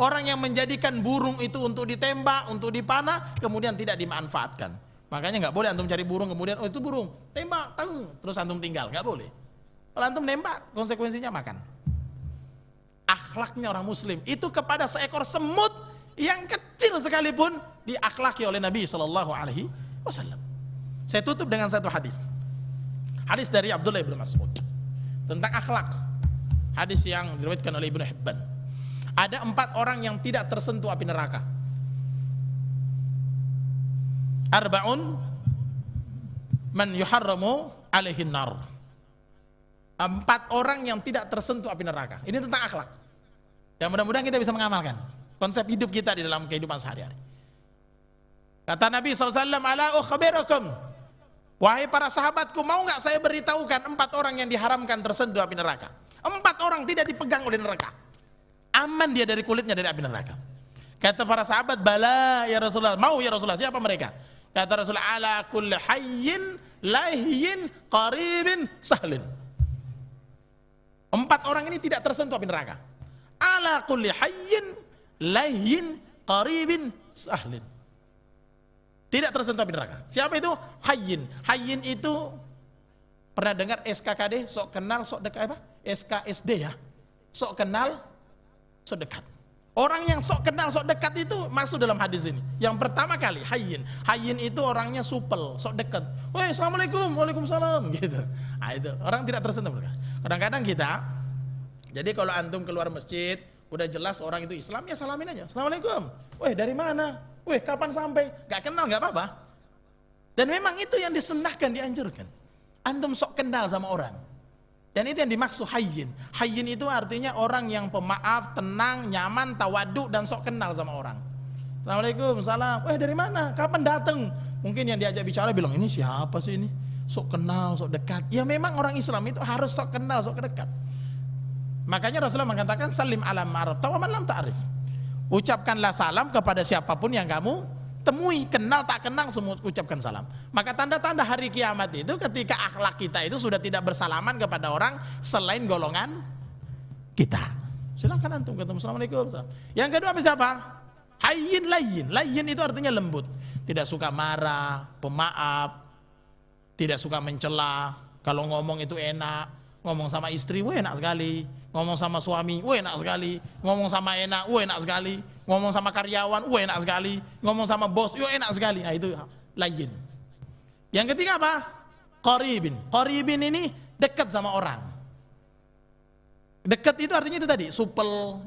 orang yang menjadikan burung itu untuk ditembak, untuk dipanah, kemudian tidak dimanfaatkan. Makanya nggak boleh antum cari burung kemudian, oh itu burung, tembak, terus antum tinggal, nggak boleh. Kalau antum nembak, konsekuensinya makan. Akhlaknya orang Muslim itu kepada seekor semut yang kecil sekalipun diakhlaki oleh Nabi Shallallahu Alaihi Wasallam. Saya tutup dengan satu hadis. Hadis dari Abdullah bin Mas'ud tentang akhlak. Hadis yang diriwayatkan oleh Ibnu Hibban. Ada 4 orang yang tidak tersentuh api neraka. Arba'un man yuharramu alaihin nar. 4 orang yang tidak tersentuh api neraka. Ini tentang akhlak. Dan mudah-mudahan kita bisa mengamalkan konsep hidup kita di dalam kehidupan sehari-hari. Kata Nabi SAW, ala ukhbirukum, wahai para sahabatku, mau nggak saya beritahukan 4 orang yang diharamkan tersentuh api neraka. 4 orang tidak dipegang oleh neraka, aman dia dari kulitnya dari api neraka. Kata para sahabat, bala ya Rasulullah, mau ya Rasulullah. Siapa mereka? Kata Rasulullah, ala kulli hayyin lahyin qaribin sahlin. 4 orang ini tidak tersentuh api neraka. Ala kulli hayyin lahyin qaribin sahlin. Tidak tersentuh api neraka. Siapa itu? Hayyin. Hayyin itu pernah dengar SKKD, sok kenal sok dekat apa? SKSD ya. Sok kenal sok dekat. Orang yang sok kenal sok dekat itu masuk dalam hadis ini. Yang pertama kali hayyin. Hayyin itu orangnya supel, sok dekat. Woi, assalamualaikum, waalaikumsalam gitu. Nah, itu orang tidak tersentuh mereka. Kadang-kadang kita, jadi kalau antum keluar masjid, udah jelas orang itu Islam, ya salamin aja. Assalamualaikum. Woi, dari mana? Woi, kapan sampai? Gak kenal gak apa-apa. Dan memang itu yang disunnahkan, dianjurkan. Antum sok kenal sama orang. Dan itu yang dimaksud hayyin. Hayyin itu artinya orang yang pemaaf, tenang, nyaman, tawaduk, dan sok kenal sama orang. Assalamualaikum, salam. Dari mana? Kapan datang? Mungkin yang diajak bicara bilang, ini siapa sih ini? Sok kenal, sok dekat. Ya memang orang Islam itu harus sok kenal, sok dekat. Makanya Rasulullah mengatakan, salim ala ma'arif, tawaman lam ta'arif. Ucapkanlah salam kepada siapapun yang kamu temui, kenal tak kenal semua ucapkan salam. Maka tanda-tanda hari kiamat itu ketika akhlak kita itu sudah tidak bersalaman kepada orang selain golongan kita. Silakan antum ketemu, assalamualaikum. Yang kedua apa siapa? Hayyin layyin. Layyin itu artinya lembut, tidak suka marah, pemaaf, tidak suka mencela. Kalau ngomong itu enak, ngomong sama istri, wah enak sekali. Ngomong sama suami, wah enak sekali. Ngomong sama enak, wah enak sekali. Ngomong sama karyawan, wah enak sekali. Ngomong sama bos, wah enak sekali. Nah itu layyin. Yang ketiga apa? Qaribin. Qaribin ini dekat sama orang. Dekat itu artinya itu tadi, supel.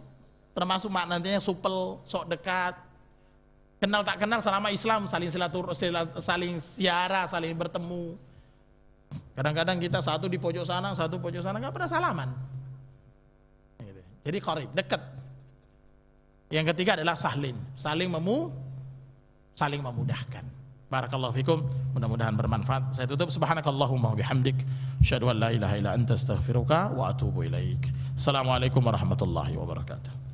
Termasuk maknanya supel, sok dekat. Kenal tak kenal selama Islam, saling saling siara, saling bertemu. Kadang-kadang kita satu di pojok sana, satu pojok sana, nggak pernah salaman. Jadi qarib, dekat. Yang ketiga adalah sahlin, saling memudahkan. Barakallahu fikum, mudah-mudahan bermanfaat. Saya tutup, subhanakallahumma wa bihamdik, asyhadu an la ilaha illa anta astaghfiruka wa atubu ilaik. Assalamualaikum warahmatullahi wabarakatuh.